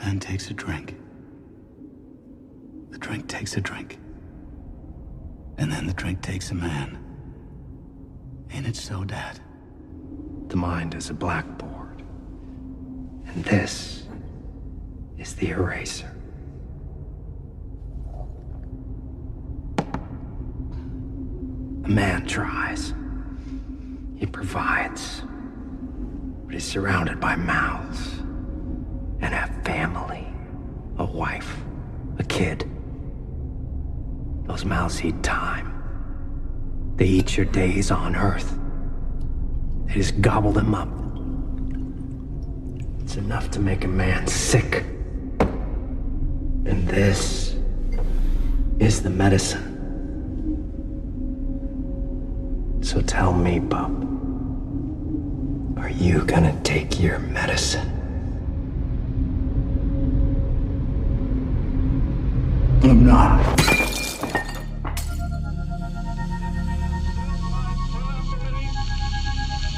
man takes a drink. The drink takes a drink. And then the drink takes a man. Ain't it so, Dad? The mind is a blackboard, and this is the eraser. A man tries. He provides. But he's surrounded by mouths. And a family. A wife. A kid. Those mouths eat time. They eat your days on Earth. They just gobble them up. It's enough to make a man sick. And this is the medicine. So tell me, bub, are you gonna take your medicine? I'm not.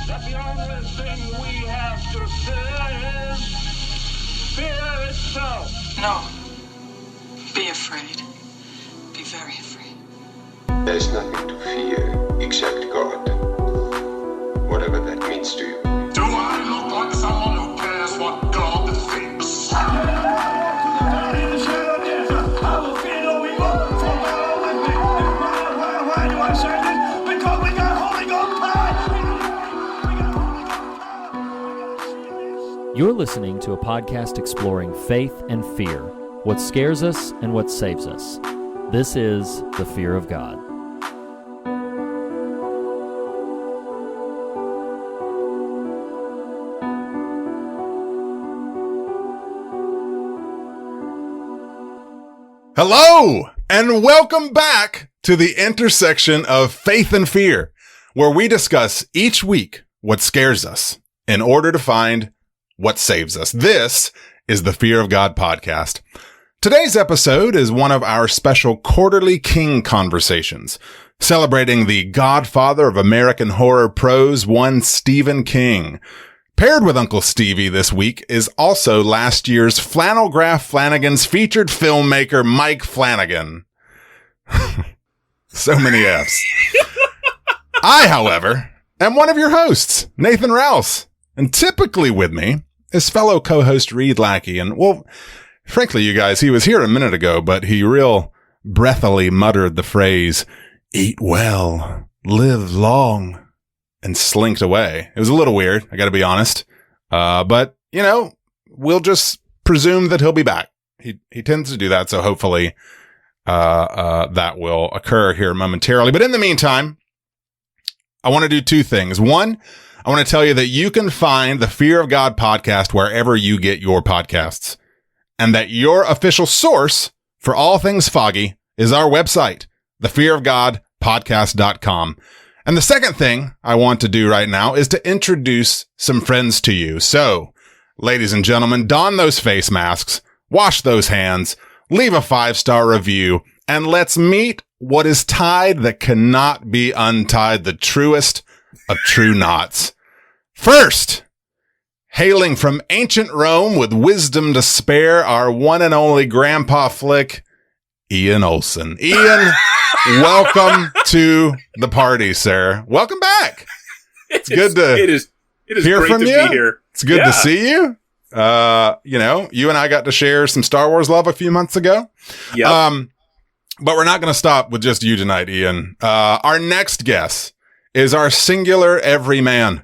The only thing we have to fear is fear itself. No. Be afraid. Be very afraid. There's nothing to fear except God. Whatever that means to you. Do I look like someone who cares what God thinks? Why do I say this? Because we got Holy Ghost power! You're listening to a podcast exploring faith and fear, what scares us and what saves us. This is The Fear of God. Hello, and welcome back to the intersection of faith and fear, where we discuss each week what scares us in order to find what saves us. This is the Fear of God podcast. Today's episode is one of our special quarterly King conversations, celebrating the godfather of American horror prose, one Stephen King. Paired with Uncle Stevie this week is also last year's Flannel Graph Flanagan's featured filmmaker, Mike Flanagan. So many F's. I, however, am one of your hosts, Nathan Rouse, and typically with me is fellow co-host Reed Lackey. And, well, frankly, you guys, he was here a minute ago, but he real breathily muttered the phrase, "Eat well, live long," and slinked away. It was a little weird, I gotta be honest. But, you know, we'll just presume that he'll be back. He tends to do that, so hopefully that will occur here momentarily. But in the meantime, I want to do two things. One, I want to tell you that you can find the Fear of God podcast wherever you get your podcasts, and that your official source for all things foggy is our website, thefearofgodpodcast.com. And the second thing I want to do right now is to introduce some friends to you. So, ladies and gentlemen, don those face masks, wash those hands, leave a 5-star review, and let's meet what is tied that cannot be untied, the truest of true knots. First, hailing from ancient Rome with wisdom to spare, our one and only Grandpa Flick, Ian Olson. Ian, welcome to the party, sir. Welcome back. It is hear great from to you. Be here. It's good to see you. You know, you and I got to share some Star Wars love a few months ago. Yep. But we're not going to stop with just you tonight, Ian. Our next guest is our singular everyman.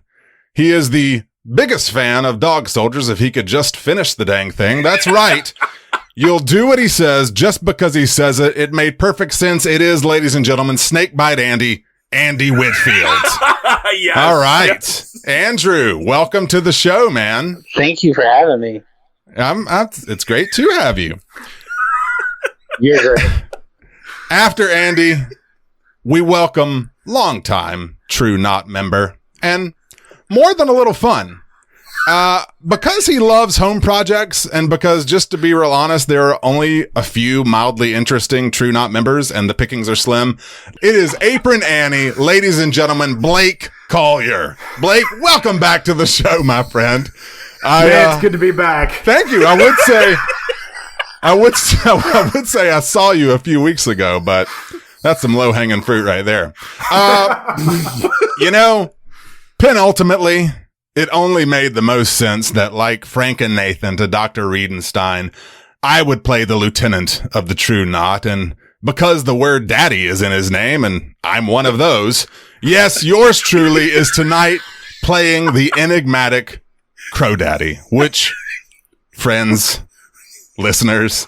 He is the biggest fan of dog soldiers if he could just finish the dang thing. That's right. You'll do what he says just because he says it. It made perfect sense. It is, ladies and gentlemen, Snakebite Andy Whitfield. Yes, All right. yes. Andrew, welcome to the show, man. Thank you for having me. It's great to have you. You're great. After Andy, we welcome longtime True Knot member and more than a little fun. Because he loves home projects and because, just to be real honest, there are only a few mildly interesting True Knot members and the pickings are slim. It is Apron Annie, ladies and gentlemen, Blake Collier. Blake, welcome back to the show, my friend. Man, it's good to be back. Thank you. I would say I saw you a few weeks ago, but that's some low-hanging fruit right there. Penultimately, it only made the most sense that, like Frank and Nathan to Dr. Riedenstein, I would play the lieutenant of the True Knot, and because the word daddy is in his name, and I'm one of those, yes, yours truly is tonight playing the enigmatic Crow Daddy, which, friends, listeners,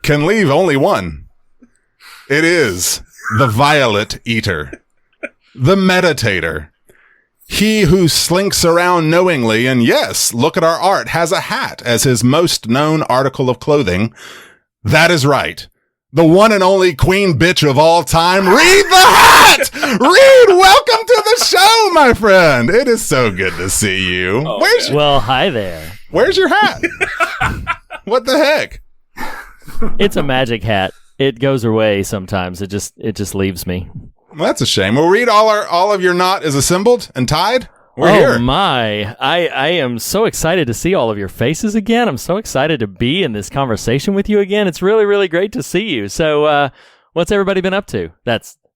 can leave only one. It is the Violet Eater, the Meditator, he who slinks around knowingly, and yes, look at our art, has a hat as his most known article of clothing. That is right. The one and only queen bitch of all time, Reed the Hat! Reed, welcome to the show, my friend. It is so good to see you. Well, hi there. Where's your hat? What the heck? It's a magic hat. It goes away sometimes. It just leaves me. Well, that's a shame. Well, Reed, all of your knot is assembled and tied. We're here. Oh my! I am so excited to see all of your faces again. I'm so excited to be in this conversation with you again. It's really, really great to see you. So, what's everybody been up to?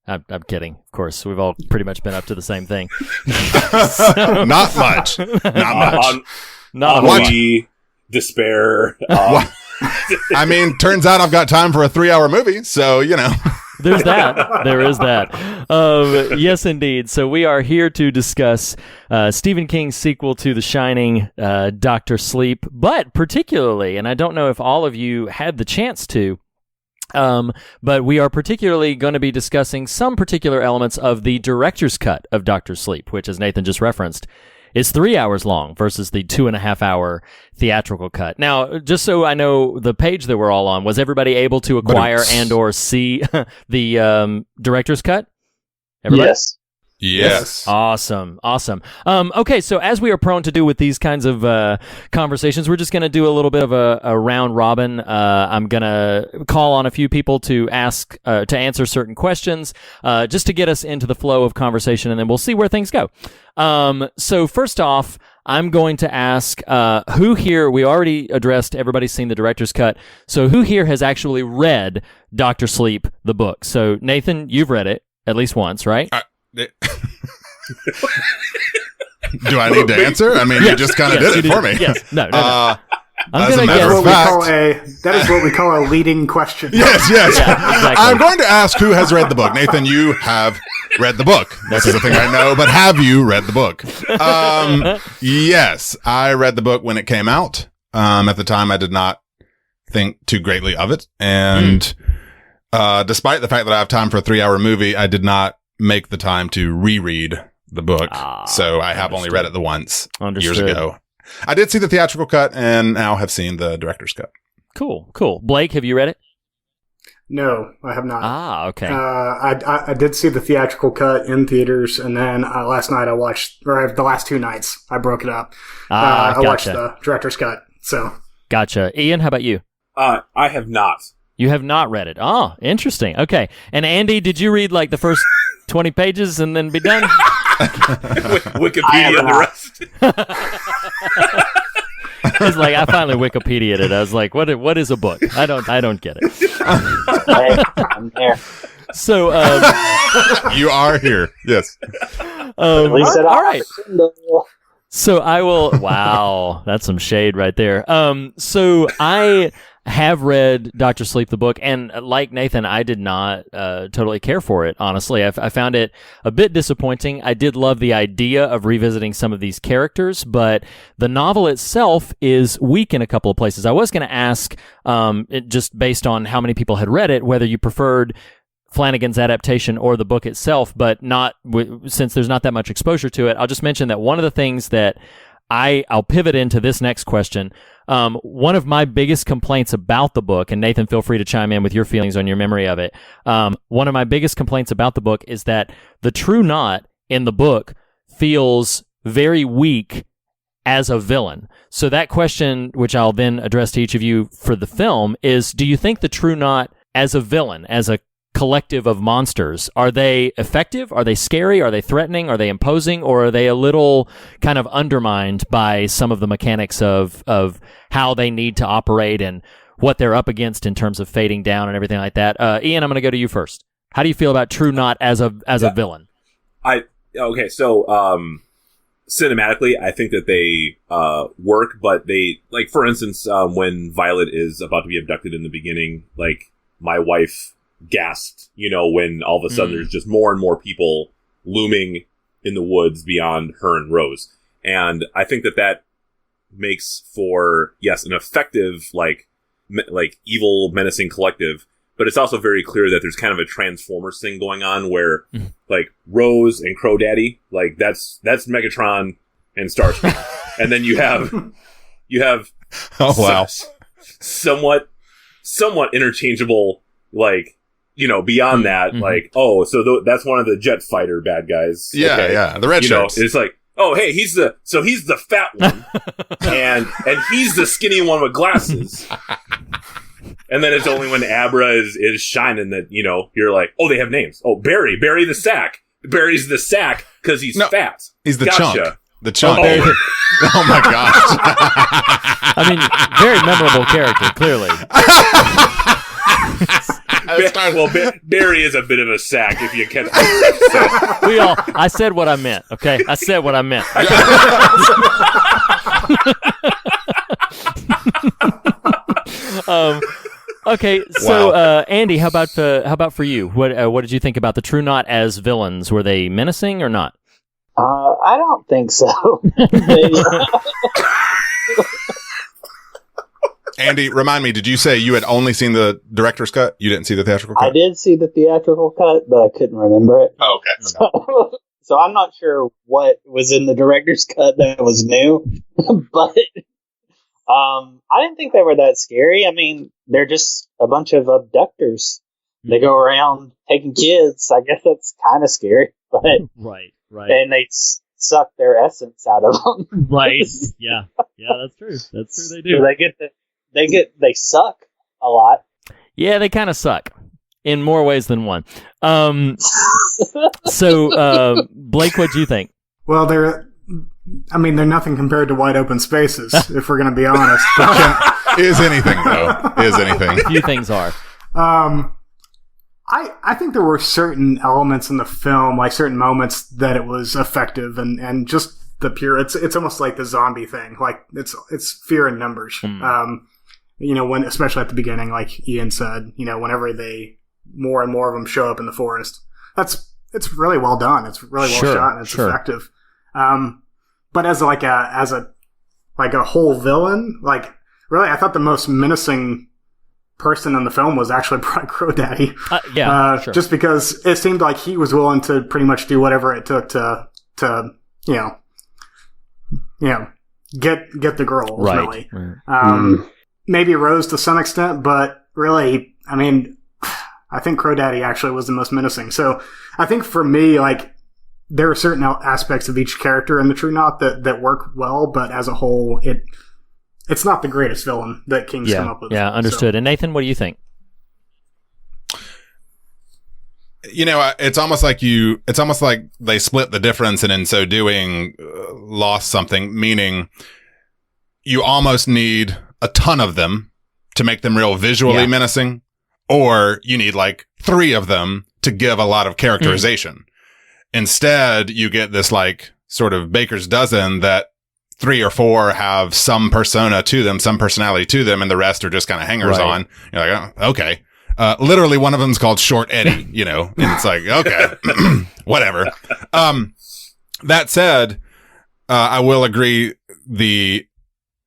I'm kidding. Of course, we've all pretty much been up to the same thing. Not much. Not much. Despair. I mean, turns out I've got time for a 3-hour movie, so There's that. There is that. Yes, indeed. So we are here to discuss Stephen King's sequel to The Shining, Dr. Sleep, but particularly, and I don't know if all of you had the chance to, but we are particularly going to be discussing some particular elements of the director's cut of Dr. Sleep, which, as Nathan just referenced, is 3 hours long versus the 2.5-hour theatrical cut. Now, just so I know the page that we're all on, was everybody able to acquire and or see the director's cut? Everybody? Yes. Awesome. Okay, so as we are prone to do with these kinds of conversations, we're just going to do a little bit of a round robin. I'm going to call on a few people to answer certain questions, just to get us into the flow of conversation, and then we'll see where things go. So first off, I'm going to ask who here, we already addressed, everybody's seen the director's cut, so who here has actually read Dr. Sleep, the book? So Nathan, you've read it at least once, right? Do I need to answer? I mean, you just kind of did it for me. Yes. No. I'm going to guess. That is what we call a leading question. Yes. Yeah, exactly. I'm going to ask who has read the book. Nathan, you have read the book. This is the thing I know, but have you read the book? Yes, I read the book when it came out. At the time, I did not think too greatly of it. And despite the fact that I have time for a 3-hour movie, I did not make the time to reread the book. So I have only read it the once years ago. I did see the theatrical cut and now have seen the director's cut. Cool. Blake, have you read it? No, I have not. Okay. I did see the theatrical cut in theaters, and then last night I watched, or the last 2 nights, I broke it up. I watched the director's cut. So. Gotcha. Ian, how about you? I have not. You have not read it. Oh, interesting. Okay. And Andy, did you read like the first 20 pages and then be done? Wikipedia and the rest. It's like I finally Wikipedia'd it. I was like, what is a book? I don't get it. Hey, I'm there. So you are here. Yes. At least all right. So I will. Wow, that's some shade right there. So I have read Dr. Sleep, the book, and like Nathan, I did not totally care for it, honestly. I found it a bit disappointing. I did love the idea of revisiting some of these characters, but the novel itself is weak in a couple of places. I was going to ask, just based on how many people had read it, whether you preferred Flanagan's adaptation or the book itself, but not since there's not that much exposure to it. I'll just mention that one of the things that I'll pivot into this next question. One of my biggest complaints about the book, and Nathan, feel free to chime in with your feelings on your memory of it. One of my biggest complaints about the book is that the True Knot in the book feels very weak as a villain. So that question, which I'll then address to each of you for the film, is: do you think the True Knot as a villain, as a collective of monsters. Are they effective? Are they scary? Are they threatening? Are they imposing? Or are they a little kind of undermined by some of the mechanics of how they need to operate and what they're up against in terms of fading down and everything like that? Ian, I'm going to go to you first. How do you feel about True Knot as a villain? Cinematically, I think that they work, but they, like, for instance, when Violet is about to be abducted in the beginning, like, my wife gasped, when all of a sudden there's just more and more people looming in the woods beyond her and Rose. And I think that makes for, yes, an effective, like evil, menacing collective, but it's also very clear that there's kind of a Transformers thing going on where, like, Rose and Crow Daddy, like, that's Megatron and Starscream. And then you have oh, wow. somewhat interchangeable, like, beyond that, like, so that's one of the jet fighter bad guys. Yeah, okay. yeah, the red shirts. It's like, oh, hey, he's the fat one, and he's the skinny one with glasses. And then it's only when Abra is shining that, you're like, oh, they have names. Oh, Barry the sack. Barry's the sack because he's fat. He's the gotcha. chunk. The chunk. Oh, oh my gosh. I mean, very memorable character, clearly. Barry is a bit of a sack if you catch me. I said what I meant, okay? I said what I meant. Okay, so Andy, how about for you? What did you think about the True Knot as villains? Were they menacing or not? I don't think so. Andy, remind me, did you say you had only seen the director's cut? You didn't see the theatrical cut? I did see the theatrical cut, but I couldn't remember it. Oh, okay. So I'm not sure what was in the director's cut that was new, but I didn't think they were that scary. I mean, they're just a bunch of abductors. They go around taking kids. I guess that's kind of scary, but right. And they suck their essence out of them. Right. Yeah, that's true. That's true. They do. So they suck a lot. Yeah, they kind of suck in more ways than one. So, Blake, what do you think? Well, they're nothing compared to Wide Open Spaces, if we're going to be honest. Is anything, though. Is anything. A few things are. I think there were certain elements in the film, like certain moments, that it was effective, and just the pure. It's almost like the zombie thing. Like it's fear in numbers. When especially at the beginning, like Ian said, whenever more and more of them show up in the forest, it's really well done. It's really well shot and it's effective. But as a whole villain, like really, I thought the most menacing person in the film was actually probably Crow Daddy. Just because it seemed like he was willing to pretty much do whatever it took to get the girl ultimately. Right. Maybe Rose to some extent, but really, I mean, I think Crow Daddy actually was the most menacing. So I think for me, like, there are certain aspects of each character in the True Knot that work well, but as a whole, it's not the greatest villain that King's come up with. Yeah, understood. So. And Nathan, what do you think? It's almost like they split the difference and in so doing lost something, meaning you almost need a ton of them to make them real visually menacing, or you need like 3 of them to give a lot of characterization. Instead, you get this like sort of baker's dozen that 3 or 4 have some persona to them, some personality to them, and the rest are just kind of hangers on. You're like, oh, okay. Literally one of them's called Short Eddie, and it's like, okay, whatever. That said, I will agree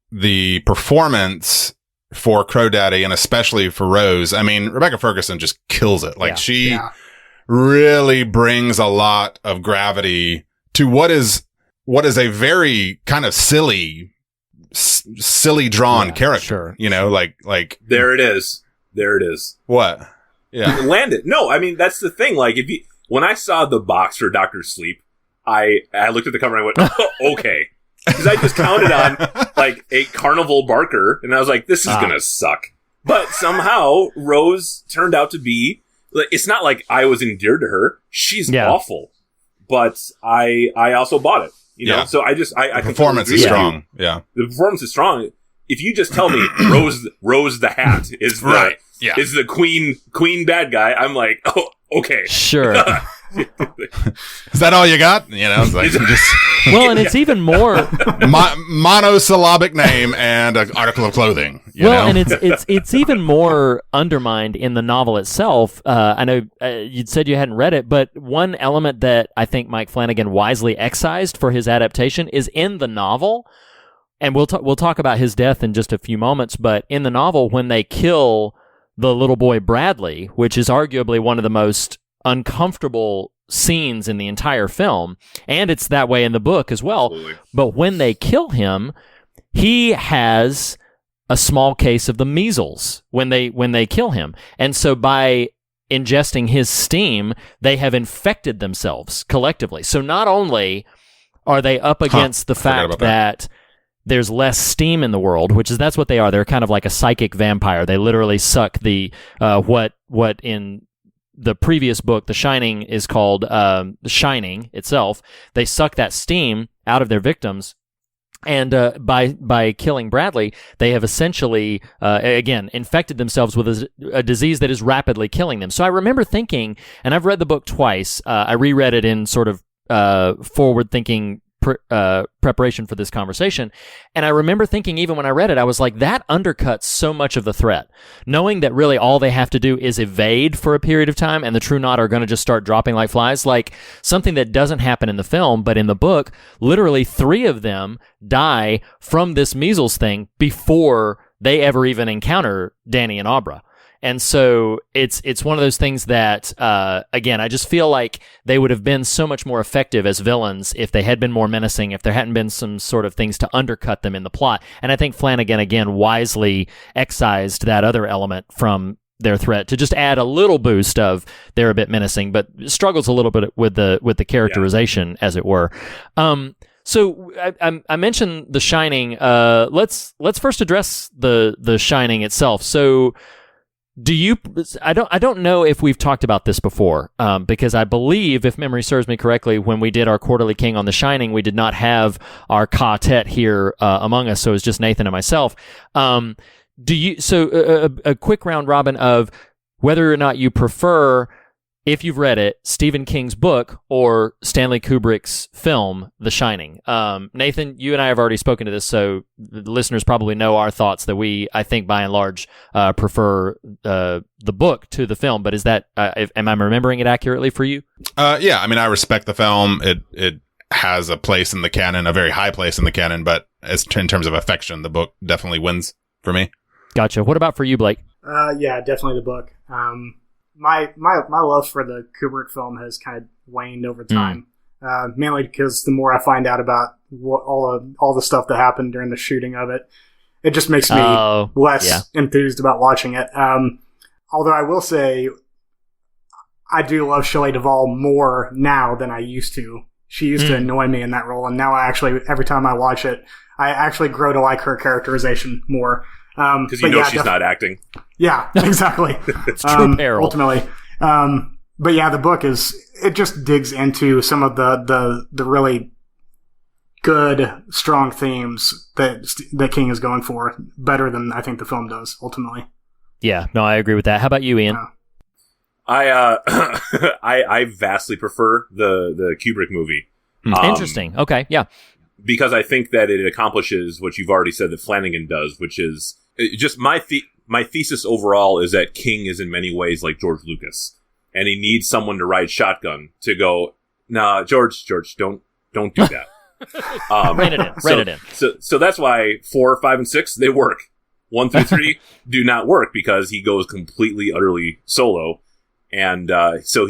the performance for Crow Daddy and especially for Rose, I mean, Rebecca Ferguson just kills it. Like she really brings a lot of gravity to what is a very kind of silly drawn character, like there it is. What? Yeah. Landed. No, I mean, that's the thing. Like, when I saw the box for Dr. Sleep, I looked at the cover and I went, oh, okay. Because I just counted on, like, a carnival barker, and I was like, this is gonna suck. But somehow, Rose turned out to be, it's not like I was endeared to her. She's awful, but I also bought it. You know, so I the performance is strong. Yeah, the performance is strong. If you just tell me Rose the Hat is is the queen bad guy, I'm like, oh, okay, sure. Is that all you got? You know, it's like well, and it's even more monosyllabic name and an article of clothing. You know? And it's even more undermined in the novel itself. I know you'd said you hadn't read it, but one element that I think Mike Flanagan wisely excised for his adaptation is in the novel. And we'll talk about his death in just a few moments. But in the novel, when they kill the little boy Bradley, which is arguably one of the most uncomfortable scenes in the entire film, and it's that way in the book as well. Absolutely. But when they kill him, he has a small case of the measles when they kill him, and so by ingesting his steam, they have infected themselves collectively. So not only are they up against the fact that there's less steam in the world, that's what they are. They're kind of like a psychic vampire. They literally suck the what in the previous book, The Shining, is called The Shining itself. They suck that steam out of their victims, and by killing Bradley, they have essentially, again, infected themselves with a disease that is rapidly killing them. So I remember thinking, and I've read the book twice. I reread it in sort of forward-thinking preparation for this conversation, and I remember thinking, even when I read it, I was like, that undercuts so much of the threat, knowing that really all they have to do is evade for a period of time, and the True Knot are going to just start dropping like flies, like something that doesn't happen in the film, but in the book, literally 3 of them die from this measles thing before they ever even encounter Danny and Abra. And so it's one of those things that, again, I just feel like they would have been so much more effective as villains if they had been more menacing, if there hadn't been some sort of things to undercut them in the plot. And I think Flanagan, again, wisely excised that other element from their threat to just add a little boost of they're a bit menacing, but struggles a little bit with the characterization, as it were. So I mentioned The Shining. Let's first address the Shining itself. So, I don't know if we've talked about this before, because I believe, if memory serves me correctly, when we did our Quarterly King on The Shining, we did not have our quartet here among us, so it was just Nathan and myself. A quick round robin of whether or not you prefer, if you've read it, Stephen King's book or Stanley Kubrick's film, The Shining. Nathan, you and I have already spoken to this, so the listeners probably know our thoughts that we, I think, by and large, prefer the book to the film. But is that, am I remembering it accurately for you? Yeah, I mean, I respect the film. It has a place in the canon, a very high place in the canon, but in terms of affection, the book definitely wins for me. Gotcha. What about for you, Blake? Yeah, definitely the book. My love for the Kubrick film has kind of waned over time, mainly because the more I find out about all the stuff that happened during the shooting of it, it just makes me less enthused about watching it. Although I will say, I do love Shelley Duvall more now than I used to. She used to annoy me in that role, and now every time I watch it, I actually grow to like her characterization more. Because she's not acting. Yeah, exactly. It's true peril. Ultimately. But yeah, the book it just digs into some of the really good, strong themes that King is going for better than I think the film does, ultimately. Yeah, no, I agree with that. How about you, Ian? I vastly prefer the Kubrick movie. Interesting. Okay, yeah. Because I think that it accomplishes what you've already said that Flanagan does, which is just my thesis overall is that King is in many ways like George Lucas, and he needs someone to ride shotgun to go, nah, George, don't do that. Rein it in. So that's why 4, 5, and 6 they work. 1 through 3 do not work because he goes completely, utterly solo, and so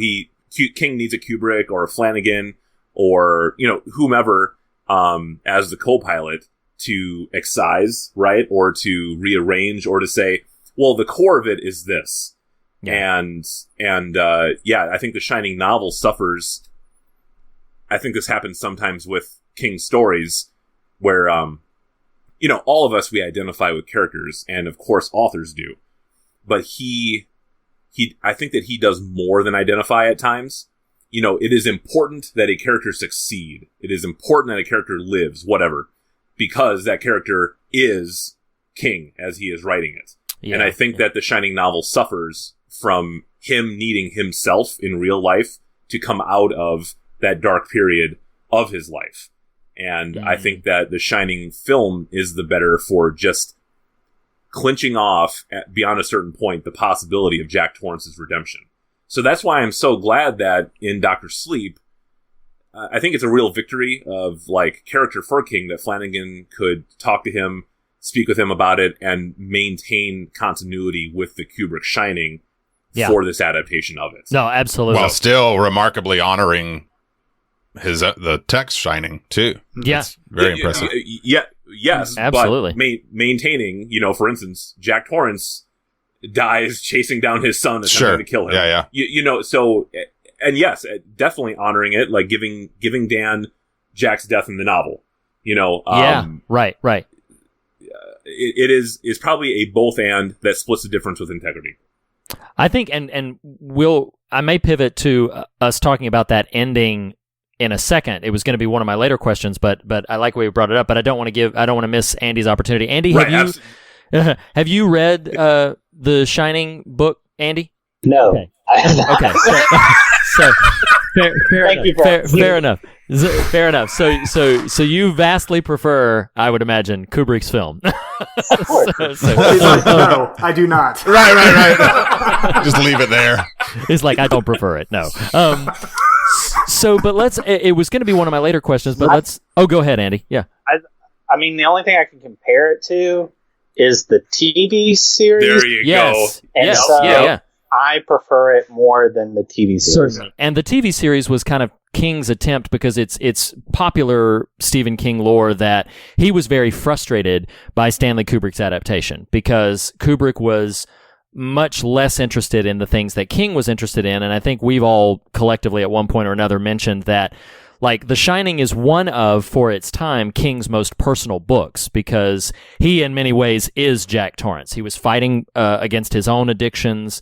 King needs a Kubrick or a Flanagan or whomever as the co-pilot to excise, right? Or to rearrange, or to say, well, the core of it is this. Yeah. And I think the Shining novel suffers. I think this happens sometimes with King stories where, all of us, we identify with characters, and of course authors do. But he I think that he does more than identify at times. You know, it is important that a character succeed. It is important that a character lives, whatever, because that character is King as he is writing it. Yeah, and I think that the Shining novel suffers from him needing himself in real life to come out of that dark period of his life. And I think that the Shining film is the better for just clinching off beyond a certain point the possibility of Jack Torrance's redemption. So that's why I'm so glad that in Dr. Sleep, I think it's a real victory of like character for King that Flanagan could talk to him, speak with him about it, and maintain continuity with the Kubrick Shining for this adaptation of it. No, absolutely. While still remarkably honoring his the text Shining too. Yes, very impressive. Yes, absolutely. But maintaining, you know, for instance, Jack Torrance dies chasing down his son attempting to kill him. Yeah. You know, so, and yes, definitely honoring it, like giving Dan Jack's death in the novel. You know, right. It is probably a both and that splits the difference with integrity. I think, and I may pivot to us talking about that ending in a second. It was going to be one of my later questions, but I like the way you brought it up. But I don't want to miss Andy's opportunity. Andy, have you read the Shining book, Andy? No. Okay. So fair enough. Fair enough. So you vastly prefer, I would imagine, Kubrick's film. Of course. No, I do not. Right. Just leave it there. It's like, I don't prefer it. No. But it was going to be one of my later questions, but go ahead, Andy. Yeah. I mean, the only thing I can compare it to is the TV series. There you go. And so I prefer it more than the TV series. Certainly. And the TV series was kind of King's attempt because it's popular Stephen King lore that he was very frustrated by Stanley Kubrick's adaptation because Kubrick was much less interested in the things that King was interested in. And I think we've all collectively at one point or another mentioned that like The Shining is one of, for its time, King's most personal books because he, in many ways, is Jack Torrance. He was fighting against his own addictions,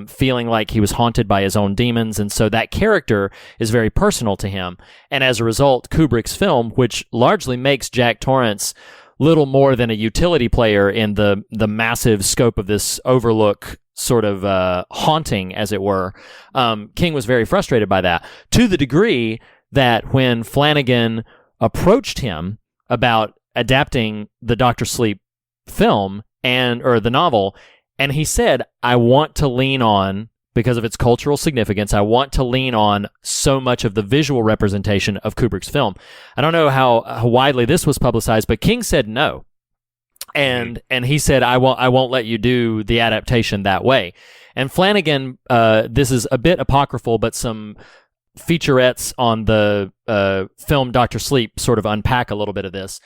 feeling like he was haunted by his own demons, and so that character is very personal to him. And as a result, Kubrick's film, which largely makes Jack Torrance little more than a utility player in the massive scope of this Overlook sort of haunting, as it were, King was very frustrated by that, to the degree that when Flanagan approached him about adapting the Dr. Sleep film or the novel, and he said, I want to lean on, because of its cultural significance, I want to lean on so much of the visual representation of Kubrick's film. I don't know how widely this was publicized, but King said no. And he said, I won't let you do the adaptation that way. And Flanagan, this is a bit apocryphal, but some featurettes on the film Dr. Sleep sort of unpack a little bit of this,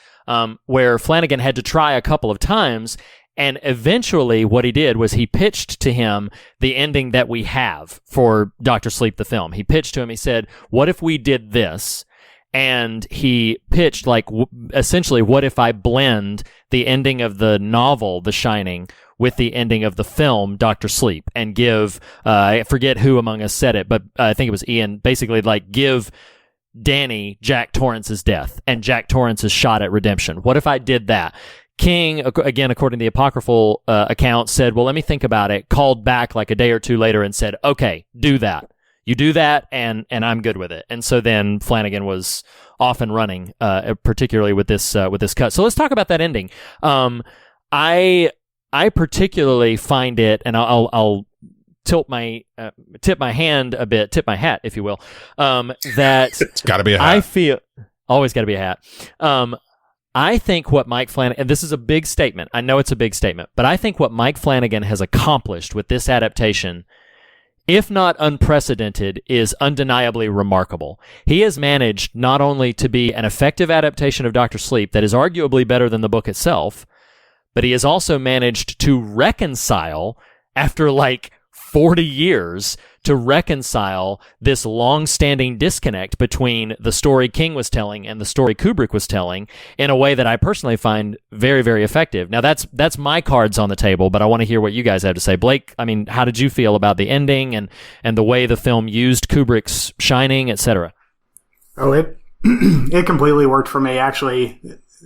where Flanagan had to try a couple of times, and eventually what he did was he pitched to him the ending that we have for Dr. Sleep the film. He pitched to him, he said, what if we did this? And he pitched like essentially, what if I blend the ending of the novel The Shining with the ending of the film Dr. Sleep and give, I forget who among us said it, but I think it was Ian, basically like give Danny Jack Torrance's death and Jack Torrance's shot at redemption. What if I did that? King, again, according to the apocryphal account, said, well, let me think about it, called back like a day or two later and said, okay, do that. You do that, and I'm good with it. And so then Flanagan was off and running, particularly with this cut. So let's talk about that ending. I particularly find it, and I'll tip my hand a bit, tip my hat, if you will. That it's got to be a hat. I feel always got to be a hat. I think what Mike Flanagan, and this is a big statement. I know it's a big statement, but I think what Mike Flanagan has accomplished with this adaptation, if not unprecedented, is undeniably remarkable. He has managed not only to be an effective adaptation of Dr. Sleep that is arguably better than the book itself, but he has also managed to reconcile, after like 40 years to reconcile this long-standing disconnect between the story King was telling and the story Kubrick was telling in a way that I personally find very, very effective. Now, that's my cards on the table, but I want to hear what you guys have to say. Blake, I mean, how did you feel about the ending and the way the film used Kubrick's Shining, etc.? Oh, it completely worked for me, actually.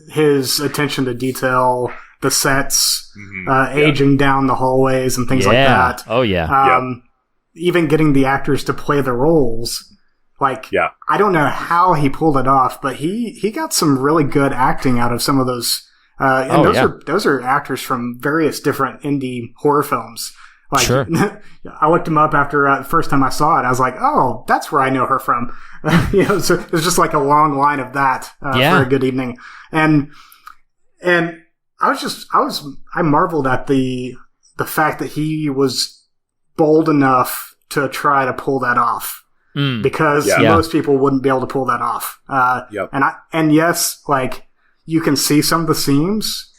His attention to detail, the sets, aging down the hallways and things like that. Oh, yeah. Even getting the actors to play the roles. Like, I don't know how he pulled it off, but he got some really good acting out of some of those. And those are actors from various different indie horror films. Like, sure. I looked him up after the first time I saw it. I was like, oh, that's where I know her from. So it was just like a long line of that for a good evening. And I marveled at the fact that he was bold enough to try to pull that off, because most people wouldn't be able to pull that off. And yes, like, you can see some of the seams,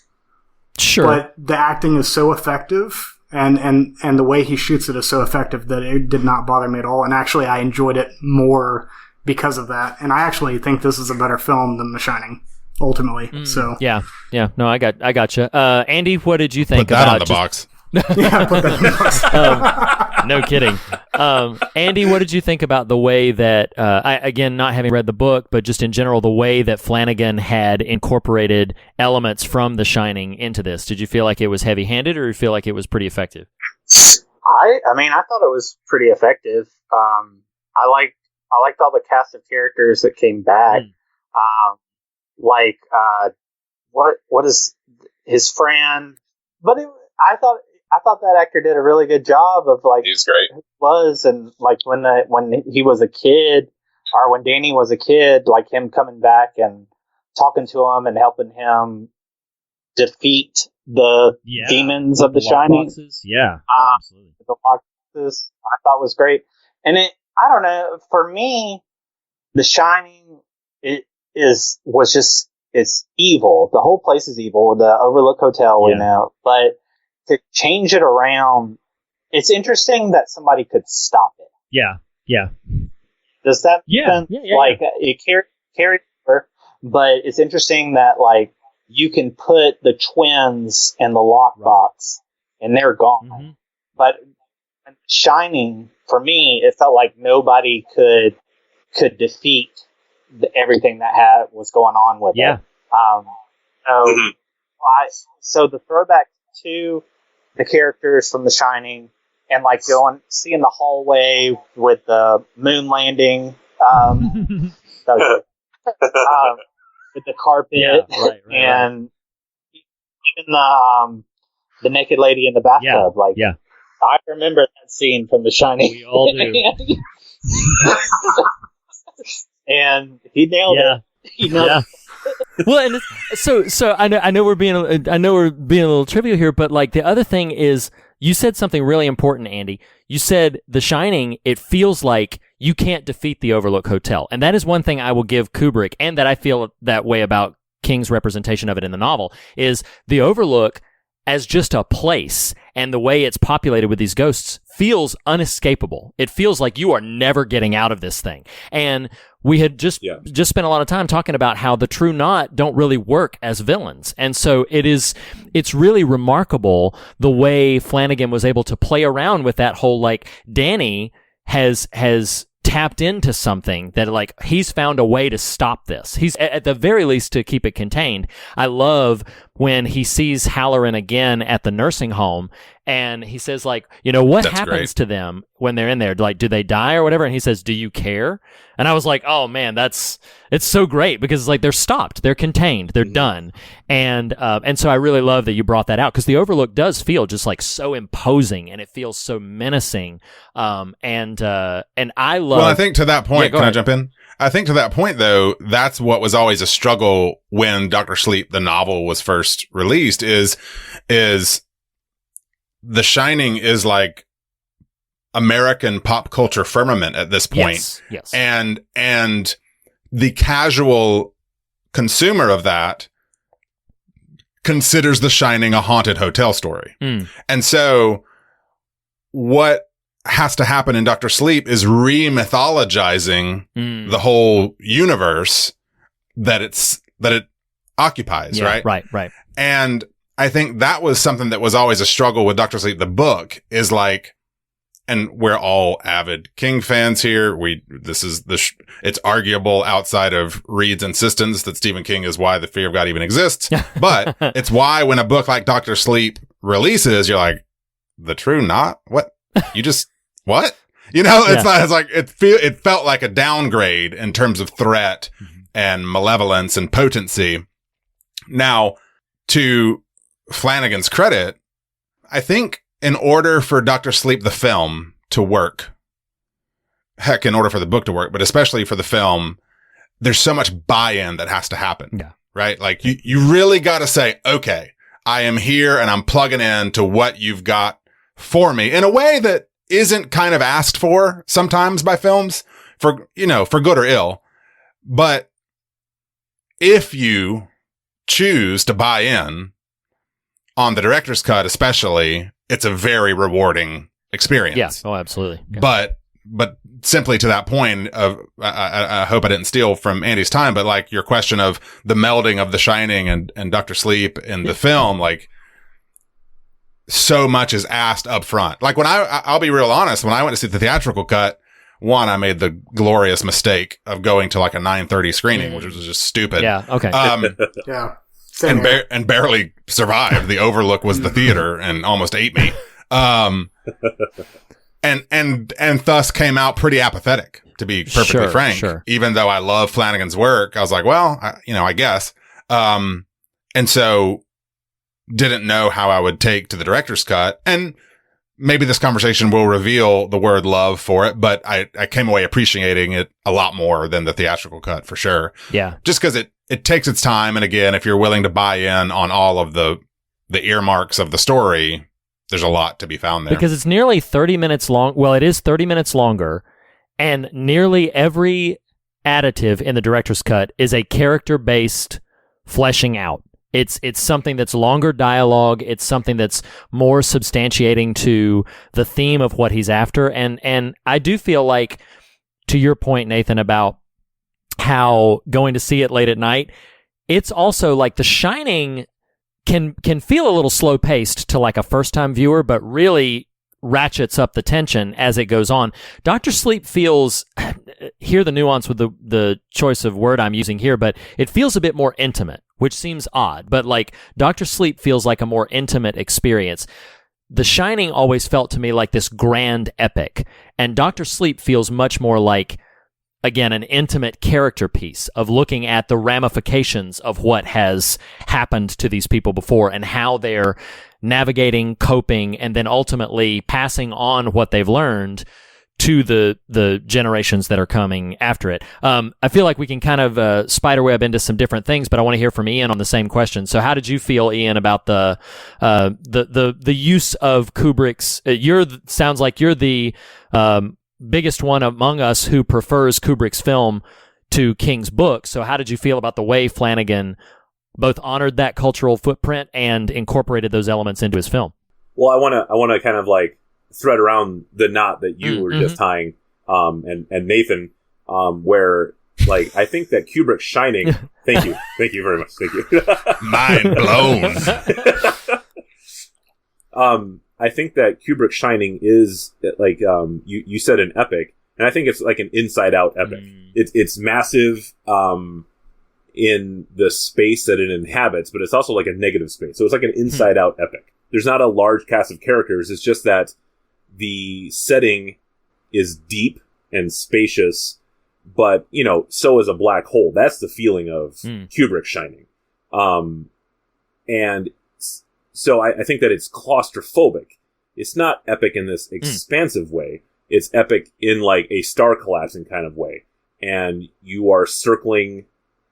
sure, but the acting is so effective, and the way he shoots it is so effective that it did not bother me at all. And actually, I enjoyed it more because of that. And I actually think this is a better film than The Shining, ultimately. So no, I got you. Andy, what did you think Put that about on the box? put that in the box. No kidding. Andy, what did you think about the way that, again, not having read the book, but just in general, the way that Flanagan had incorporated elements from The Shining into this? Did you feel like it was heavy-handed, or you feel like it was pretty effective? I thought it was pretty effective. I liked all the cast of characters that came back. What is his friend? But I thought that actor did a really good job of, like, he's great. Who he was, and like when he was a kid, or when Danny was a kid, like him coming back and talking to him and helping him defeat the demons of The Shining. Absolutely. The boxes I thought was great, and I don't know, for me, The Shining it's evil. The whole place is evil. The Overlook Hotel, we know, but to change it around, it's interesting that somebody could stop it. Yeah. Does that make sense? Like, it carried over, but it's interesting that, like, you can put the twins in the lockbox and they're gone. But Shining, for me, it felt like nobody could defeat everything that was going on with it. So the throwback to the characters from The Shining, and like seeing the hallway with the moon landing, with the carpet, and even the naked lady in the bathtub. I remember that scene from The Shining. We all do. And he nailed it. He nailed it. Well, and so I know we're being a little trivial here, but like the other thing is, you said something really important, Andy. You said The Shining, it feels like you can't defeat the Overlook Hotel, and that is one thing I will give Kubrick, and that I feel that way about King's representation of it in the novel, is the Overlook as just a place, and the way it's populated with these ghosts feels unescapable. It feels like you are never getting out of this thing. And we had just spent a lot of time talking about how the True Knot don't really work as villains. And so it's really remarkable the way Flanagan was able to play around with that whole, like, Danny has tapped into something that, like, he's found a way to stop this. He's at the very least to keep it contained. I love when he sees Halloran again at the nursing home, and he says, like, what happens to them when they're in there? Like, do they die or whatever? And he says, do you care? And I was like, oh man, it's so great, because it's like they're stopped, they're contained, they're done. And so I really love that you brought that out, because the Overlook does feel just like so imposing, and it feels so menacing. And I love. Well, I think to that point, can I jump in? I think to that point, though, that's what was always a struggle when Dr. Sleep, the novel, was first released, is The Shining is like American pop culture firmament at this point. Yes. And the casual consumer of that considers The Shining a haunted hotel story. And so what has to happen in Dr. Sleep is re-mythologizing the whole universe that it occupies, right? Right. And I think that was something that was always a struggle with Dr. Sleep, the book, is like, and we're all avid King fans here. It's arguable outside of Reed's insistence that Stephen King is why the fear of God even exists. But it's why when a book like Dr. Sleep releases, you're like, the true not? What? You just, what? You know, it felt like a downgrade in terms of threat and malevolence and potency. Now, to Flanagan's credit, I think in order for Dr. Sleep, the film, to work, heck, in order for the book to work, but especially for the film, there's so much buy-in that has to happen. Yeah. Right? Like, you really got to say, okay, I am here and I'm plugging in to what you've got for me in a way that isn't kind of asked for sometimes by films for good or ill. But if you choose to buy in on the director's cut, especially, it's a very rewarding experience. Yeah. Oh, absolutely. Yeah. But simply to that point of, I hope I didn't steal from Andy's time, but like your question of the melding of The Shining and Dr. Sleep in the film, like so much is asked up front. Like when I'll be real honest, when I went to see the theatrical cut, one, I made the glorious mistake of going to like a 9:30 screening, which was just stupid. Yeah. Okay. Yeah. And barely survived. The Overlook was the theater and almost ate me. And thus came out pretty apathetic, to be perfectly frank. Sure. Even though I love Flanagan's work, I was like, well, I guess. And so didn't know how I would take to the director's cut. And maybe this conversation will reveal the word love for it, but I came away appreciating it a lot more than the theatrical cut for sure. Yeah. Just because it takes its time. And again, if you're willing to buy in on all of the earmarks of the story, there's a lot to be found there. Because it's nearly 30 minutes long. Well, it is 30 minutes longer, and nearly every additive in the director's cut is a character-based fleshing out. It's something that's longer dialogue. It's something that's more substantiating to the theme of what he's after. And I do feel like, to your point, Nathan, about how going to see it late at night, it's also like The Shining can feel a little slow paced to like a first time viewer, but really ratchets up the tension as it goes on. Dr. Sleep feels, hear the nuance with the choice of word I'm using here, but it feels a bit more intimate, which seems odd, but like Dr. Sleep feels like a more intimate experience. The Shining always felt to me like this grand epic, and Dr. Sleep feels much more like, again, an intimate character piece of looking at the ramifications of what has happened to these people before and how they're navigating, coping, and then ultimately passing on what they've learned to the generations that are coming after it. I feel like we can kind of spiderweb into some different things, but I want to hear from Ian on the same question. So how did you feel, Ian, about the use of Kubrick's, sounds like you're the biggest one among us who prefers Kubrick's film to King's book. So how did you feel about the way Flanagan both honored that cultural footprint and incorporated those elements into his film? Well, I want to kind of like thread around the knot that you were just tying, and Nathan, where like I think that Kubrick's Shining. Thank you very much. Thank you. Mind blown. I think that Kubrick's Shining is like you said, an epic, and I think it's like an inside-out epic. It's massive in the space that it inhabits, but it's also like a negative space. So it's like an inside-out epic. There's not a large cast of characters. It's just that the setting is deep and spacious, but so is a black hole. That's the feeling of Kubrick's Shining, and so I think that it's claustrophobic. It's not epic in this expansive way. It's epic in like a star collapsing kind of way. And you are circling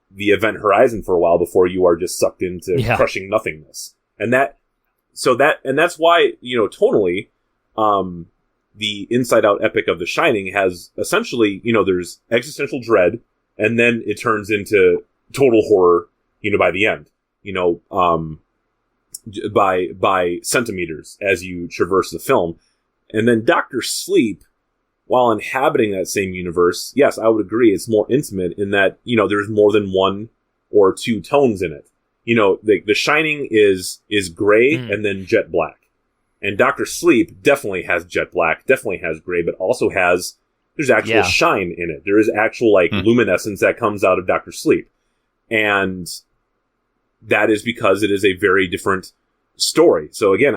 the event horizon for a while before you are just sucked into crushing nothingness. And that's why, tonally, the inside out epic of The Shining has essentially, there's existential dread, and then it turns into total horror, by the end, by centimeters as you traverse the film. And then Dr. Sleep, while inhabiting that same universe, yes, I would agree, it's more intimate in that, there's more than one or two tones in it. The Shining is gray and then jet black. And Dr. Sleep definitely has jet black, definitely has gray, but also there's actual shine in it. There is actual, luminescence that comes out of Dr. Sleep. And that is because it is a very different story. So again,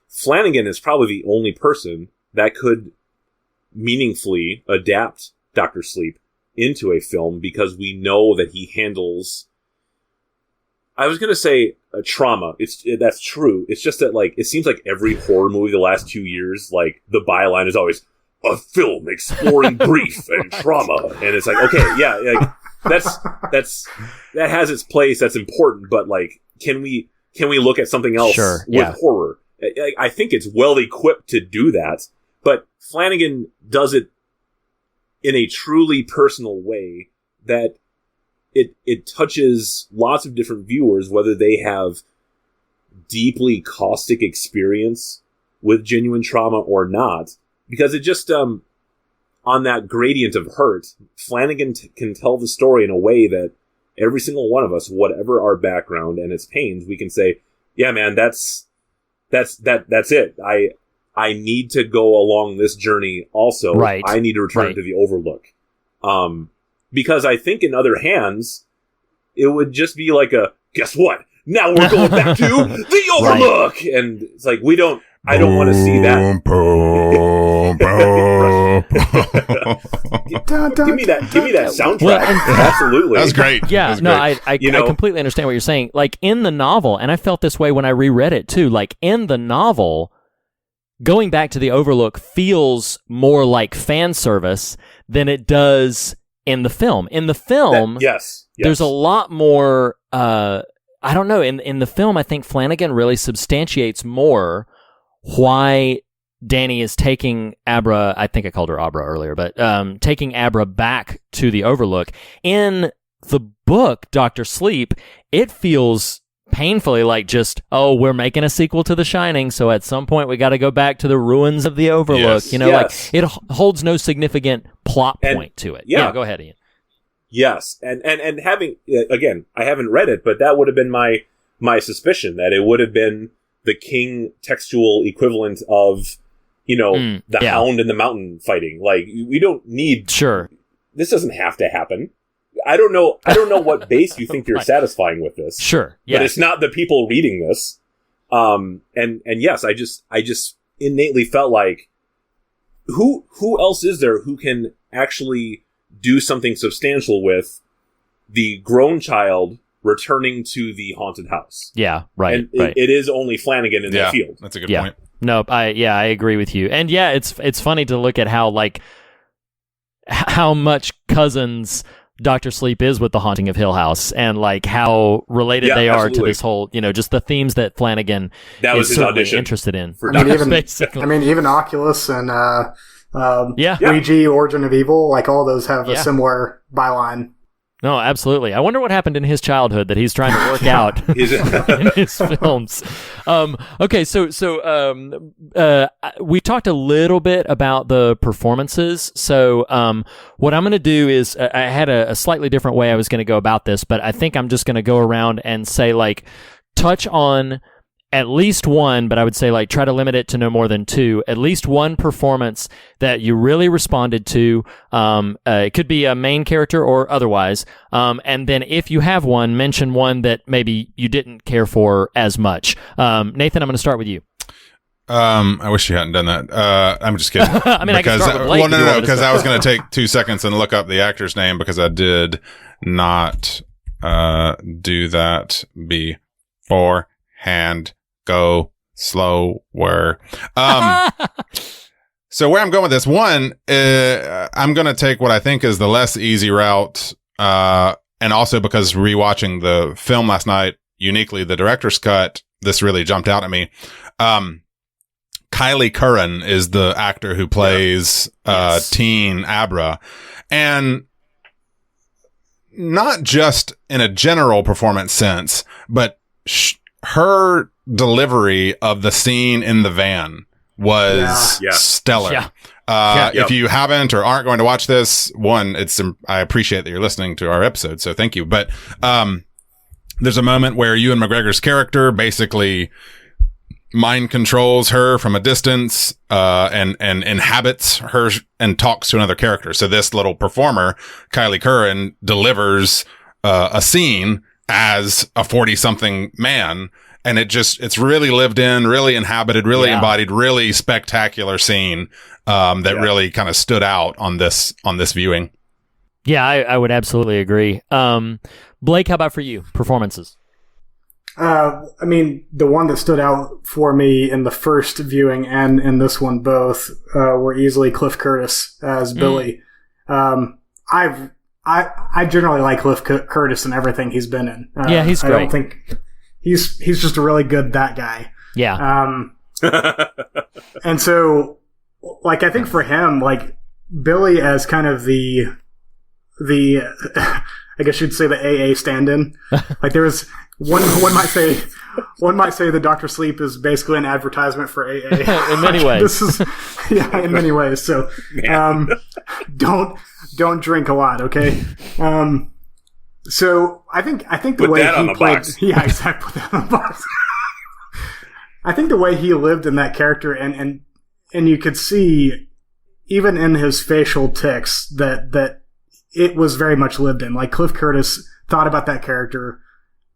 Flanagan is probably the only person that could meaningfully adapt Dr. Sleep into a film, because we know that he handles, I was going to say a trauma. That's true. It's just that, it seems like every horror movie the last 2 years, the byline is always a film exploring grief and trauma. And it's okay, yeah, that has its place. That's important. But can we look at something else with horror? I think it's well equipped to do that, but Flanagan does it in a truly personal way that it touches lots of different viewers, whether they have deeply caustic experience with genuine trauma or not, because it just, on that gradient of hurt, Flanagan can tell the story in a way that every single one of us, whatever our background and its pains, we can say, yeah, man, that's it. I need to go along this journey also. Right. I need to return to the Overlook. Because I think in other hands, it would just be guess what? Now we're going back to the Overlook! Right. And it's I don't want to see that. Give me that soundtrack. Well, absolutely. That was great. Yeah, I completely understand what you're saying. In the novel, and I felt this way when I reread it too, in the novel, going back to the Overlook feels more like fan service than it does in the film. In the film, yes. There's a lot more, I don't know, in the film, I think Flanagan really substantiates more why Danny is taking Abra, I think I called her Abra earlier, but taking Abra back to the Overlook. In the book, Dr. Sleep, it feels painfully we're making a sequel to The Shining, so at some point we got to go back to the ruins of the Overlook. Yes. It holds no significant plot point to it. Yeah, go ahead, Ian. Yes, and having, again, I haven't read it, but that would have been my suspicion, that it would have been the King textual equivalent of, the Hound and the Mountain fighting. We don't need... Sure. This doesn't have to happen. I don't know what base you think you're satisfying with this. Sure. Yeah. But it's not the people reading this. And yes, I just innately felt like, who else is there who can actually do something substantial with the grown child returning to the haunted house? Yeah, right. And it is only Flanagan in the field. That's a good point. Nope. I agree with you. And yeah, it's funny to look at how much cousins Dr. Sleep is with The Haunting of Hill House, and how related they are to this whole, just the themes that Flanagan is certainly interested in. Even Oculus and Ouija, Origin of Evil, all those have a similar byline. No, absolutely. I wonder what happened in his childhood that he's trying to work out in his films. Okay, so we talked a little bit about the performances. So what I'm going to do is, I had a slightly different way I was going to go about this, but I think I'm just going to go around and say, touch on at least one, but I would say try to limit it to no more than two, at least one performance that you really responded to. It could be a main character or otherwise. And then if you have one, mention one that maybe you didn't care for as much. Nathan, I'm going to start with you. I wish you hadn't done that. I'm just kidding. Because I was going to take 2 seconds and look up the actor's name, because I did not do that beforehand. Go slower. So where I'm going with this one, I'm going to take what I think is the less easy route. And also because rewatching the film last night, uniquely the director's cut, this really jumped out at me. Kylie Curran is the actor who plays teen Abra. And not just in a general performance sense, but her delivery of the scene in the van was stellar. Yeah. If you haven't or aren't going to watch this, I appreciate that you're listening to our episode, so thank you. But there's a moment where Ewan McGregor's character basically mind controls her from a distance, and inhabits her and talks to another character. So this little performer, Kylie Curran, delivers a scene as a 40-something man. And it's really lived in, really inhabited, really embodied, really spectacular scene, that really kind of stood out on this viewing. Yeah, I would absolutely agree. Blake, how about for you? Performances? I mean, the one that stood out for me in the first viewing and in this one both were easily Cliff Curtis as Billy. I generally like Cliff Curtis and everything he's been in. He's great. I don't think he's just a really good that guy. Yeah. And so, like, I think for him, like, Billy as kind of the I guess you'd say the AA stand-in. Like, there was one might say that Dr. Sleep is basically an advertisement for AA. In many ways. This is in many ways. So don't drink a lot, okay? So I think the put way that he on the played, box. yeah, exactly, put that on the box. I think the way he lived in that character, and you could see even in his facial tics that it was very much lived in. Like, Cliff Curtis thought about that character,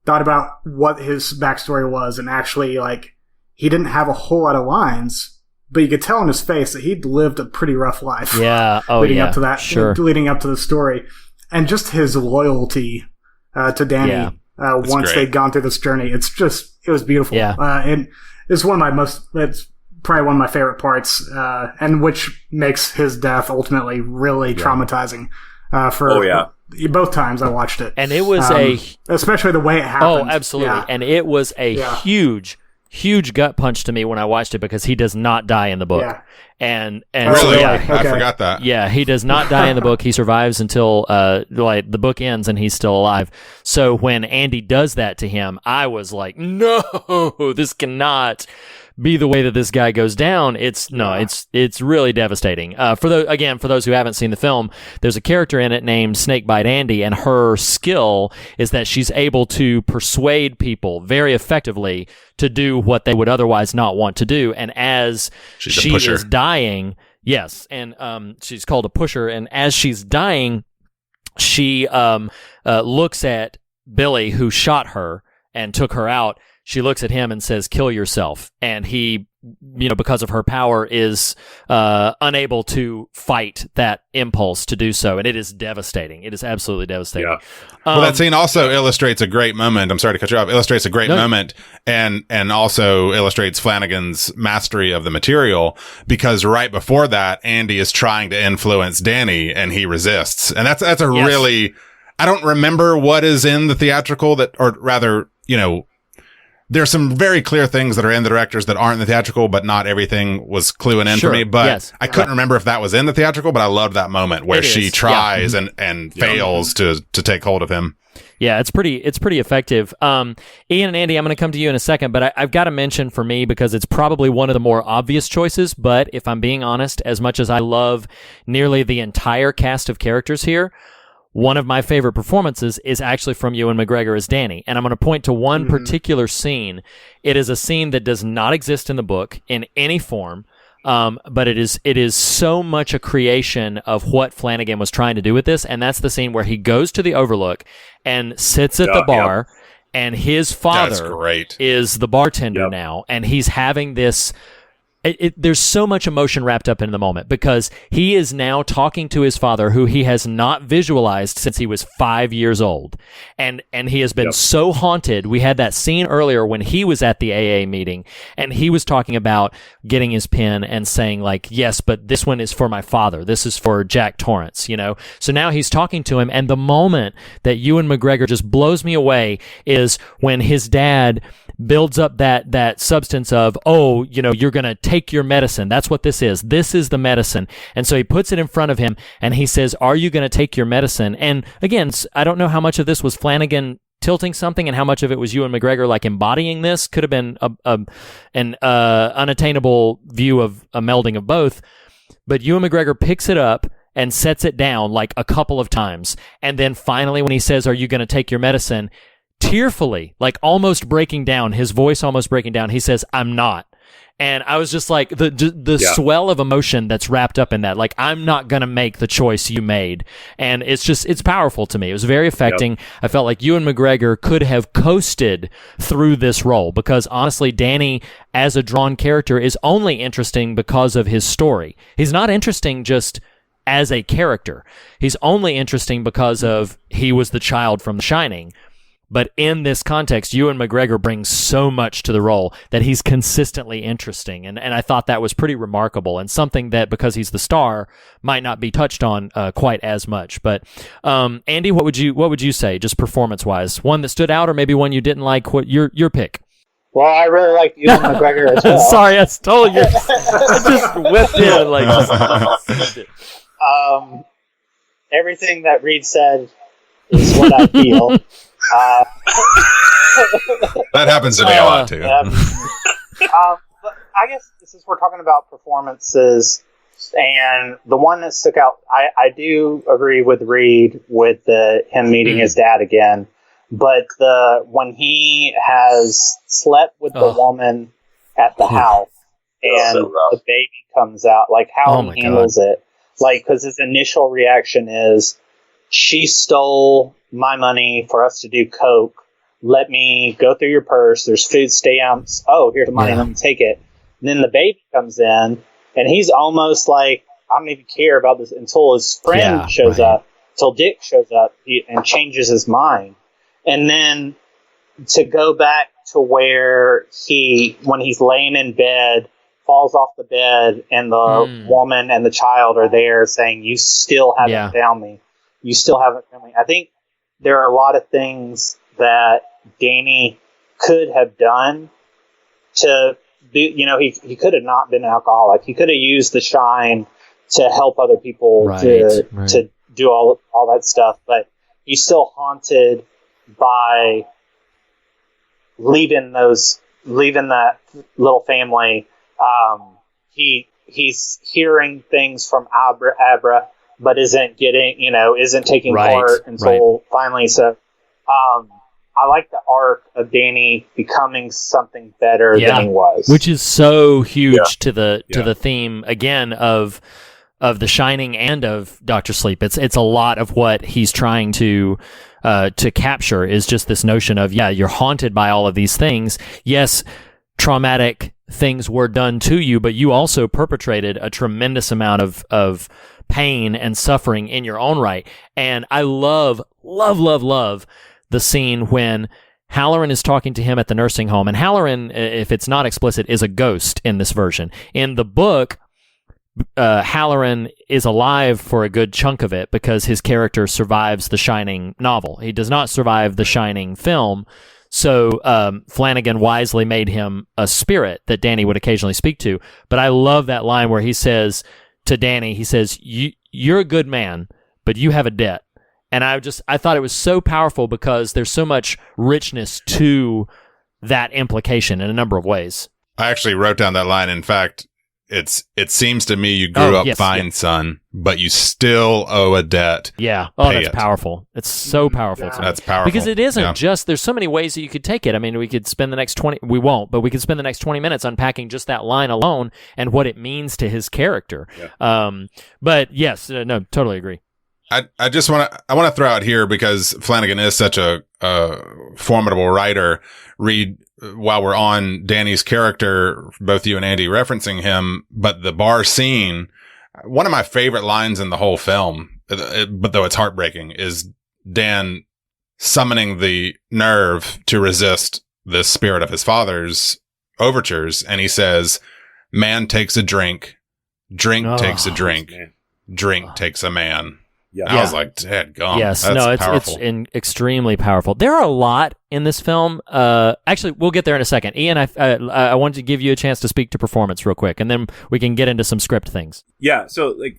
thought about what his backstory was, and actually, like, he didn't have a whole lot of lines, but you could tell in his face that he'd lived a pretty rough life. Yeah. Oh, leading yeah. up to that, Sure. leading up to the story, and just his loyalty to Danny once great. they'd gone through this journey. It was beautiful. Yeah. And it's it's probably one of my favorite parts, and which makes his death ultimately really traumatizing. For both times I watched it, And it was especially the way it happened. Oh, absolutely. Yeah. And it was a huge gut punch to me when I watched it, because he does not die in the book. Yeah. And Really? so, I forgot that. Yeah, he does not die in the book. He survives until the book ends and he's still alive. So when Andy does that to him, I was like, no, this cannot be the way that this guy goes down. It's really devastating. For those who haven't seen the film, there's a character in it named Snakebite Andy, and her skill is that she's able to persuade people very effectively to do what they would otherwise not want to do. And as she is dying, yes, and she's called a pusher, and as she's dying, she looks at Billy, who shot her and took her out. She looks at him and says, "Kill yourself." And he, because of her power, is unable to fight that impulse to do so. And it is devastating. It is absolutely devastating. Yeah. Well, that scene also illustrates a great moment. I'm sorry to cut you off. Illustrates a great moment, and also illustrates Flanagan's mastery of the material, because right before that, Andy is trying to influence Danny and he resists. And that's a really, I don't remember what is in the theatrical or rather, there's some very clear things that are in the directors that aren't in the theatrical, but not everything was cluing in for me. But I couldn't remember if that was in the theatrical, but I loved that moment where she tries and fails to take hold of him. Yeah, it's pretty effective. Ian and Andy, I'm going to come to you in a second, but I've got to mention for me, because it's probably one of the more obvious choices, but if I'm being honest, as much as I love nearly the entire cast of characters here, one of my favorite performances is actually from Ewan McGregor as Danny. And I'm going to point to one particular scene. It is a scene that does not exist in the book in any form, but it is so much a creation of what Flanagan was trying to do with this. And that's the scene where he goes to the Overlook and sits at the bar, and his father is the bartender now, and he's having this... there's so much emotion wrapped up in the moment, because he is now talking to his father, who he has not visualized since he was 5 years old. And he has been so haunted. We had that scene earlier when he was at the AA meeting, and he was talking about getting his pen and saying, like, yes, but this one is for my father. This is for Jack Torrance, So now he's talking to him, and the moment that Ewan McGregor just blows me away is when his dad builds up that substance of, you're going to take your medicine. That's what this is. This is the medicine. And so he puts it in front of him and he says, "Are you going to take your medicine?" And again, I don't know how much of this was Flanagan tilting something and how much of it was Ewan McGregor like embodying this could have been an unattainable view of a melding of both. But Ewan McGregor picks it up and sets it down like a couple of times. And then finally when he says, "Are you going to take your medicine?" tearfully, like almost breaking down, his voice almost breaking down, he says, "I'm not." And I was just like, the swell of emotion that's wrapped up in that. Like, I'm not going to make the choice you made. And it's powerful to me. It was very affecting. Yep. I felt like Ewan McGregor could have coasted through this role because, honestly, Danny, as a drawn character, is only interesting because of his story. He's not interesting just as a character. He's only interesting because of he was the child from The Shining. But in this context, Ewan McGregor brings so much to the role that he's consistently interesting. And I thought that was pretty remarkable and something that, because he's the star, might not be touched on quite as much. But Andy, what would you say, just performance-wise? One that stood out or maybe one you didn't like? What your pick? Well, I really like Ewan McGregor as well. Sorry, I stole your... I just whipped in like... Just everything that Reed said is what I feel. That happens to me a lot too. But I guess since we're talking about performances, and the one that stuck out, I do agree with Reed with him meeting his dad again. But when he has slept with the woman at the house and the baby comes out, like how he handles it, like because his initial reaction is, she stole my money for us to do coke. Let me go through your purse. There's food stamps. Oh, here's the money. Let me take it. And then the baby comes in, and he's almost like, I don't even care about this until his friend shows up, until Dick shows up and changes his mind. And then to go back to where when he's laying in bed, falls off the bed, and the woman and the child are there saying, "You still haven't found me. You still haven't found me." I think there are a lot of things that Danny could have done to be, he could have not been an alcoholic. He could have used the shine to help other people to do all that stuff, but he's still haunted by leaving that little family. He's hearing things from Abra, but isn't taking part until finally. So, I like the arc of Danny becoming something better than he was, which is so huge to the theme again of The Shining and of Dr. Sleep. It's a lot of what he's trying to capture is just this notion of you're haunted by all of these things. Yes, traumatic things were done to you, but you also perpetrated a tremendous amount of pain and suffering in your own right. And I love the scene when Halloran is talking to him at the nursing home. And Halloran, if it's not explicit, is a ghost in this version. In the book, Halloran is alive for a good chunk of it because his character survives the Shining novel. He does not survive the Shining film. So Flanagan wisely made him a spirit that Danny would occasionally speak to. But I love that line where he says to Danny, he says, "You're a good man, but you have a debt." And I thought it was so powerful because there's so much richness to that implication in a number of ways. I actually wrote down that line. In fact, it seems to me you grew up fine, son, but you still owe a debt. Yeah. Oh, that's powerful. It's so powerful. That's powerful. Because it isn't just, there's so many ways that you could take it. I mean, we could spend the next 20 minutes unpacking just that line alone and what it means to his character. Yeah. But yes, no, totally agree. I just want to throw out here, because Flanagan is such a formidable writer. Reed, while we're on Danny's character, both you and Andy referencing him, but the bar scene, one of my favorite lines in the whole film, but though it's heartbreaking, is Dan summoning the nerve to resist the spirit of his father's overtures. And he says, "Man takes a drink, drink takes a drink, drink takes a man." Yeah. I was like, "Dadgum." Yes, that's it's extremely powerful. There are a lot in this film. Actually, we'll get there in a second. Ian, I wanted to give you a chance to speak to performance real quick, and then we can get into some script things. Yeah. So, the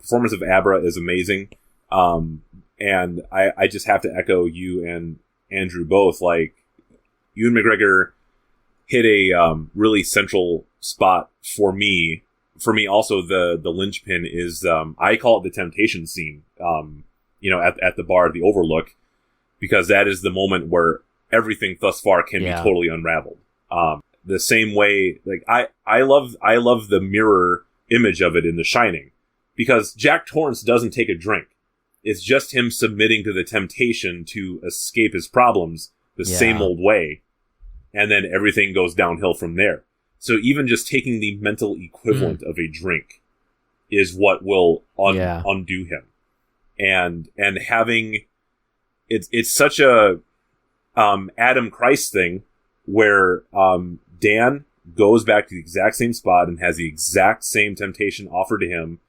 performance of Abra is amazing, and And I just have to echo you and Andrew both. Like, Ewan McGregor hit a really central spot for me. For me, also, the linchpin is, I call it the temptation scene, at the bar, the Overlook, because that is the moment where everything thus far can be totally unraveled. The same way, like, I love the mirror image of it in The Shining, because Jack Torrance doesn't take a drink. It's just him submitting to the temptation to escape his problems the same old way, and then everything goes downhill from there. So even just taking the mental equivalent of a drink is what will undo him. And having it's such a Adam Christ thing where Dan goes back to the exact same spot and has the exact same temptation offered to him,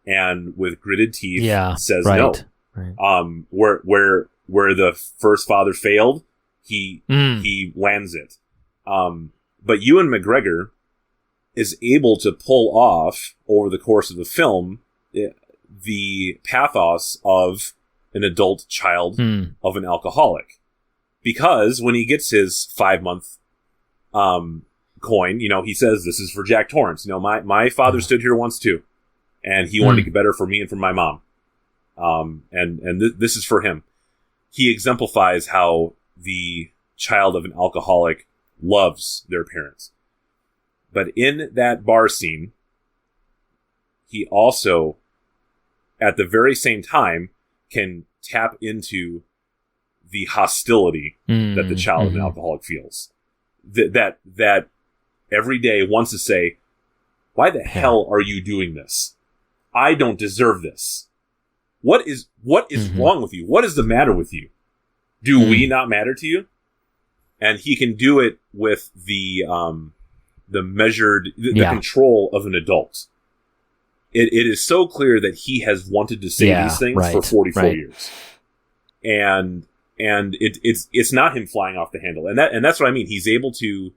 and with gritted teeth says no. Right. Where the first father failed, he lands it. But Ewan McGregor is able to pull off, over the course of the film, the pathos of an adult child of an alcoholic. Because when he gets his 5-month coin, he says, "This is for Jack Torrance. My father stood here once too, and he wanted to get better for me and for my mom. This is for him." He exemplifies how the child of an alcoholic loves their parents. But in that bar scene, he also, at the very same time, can tap into the hostility that the child of an alcoholic feels. That every day wants to say, "Why the hell are you doing this? I don't deserve this. What is wrong with you? What is the matter with you? Do we not matter to you?" And he can do it with the measured, the control of an adult. It is so clear that he has wanted to say these things for 44 years. And it's not him flying off the handle. And that's what I mean. He's able to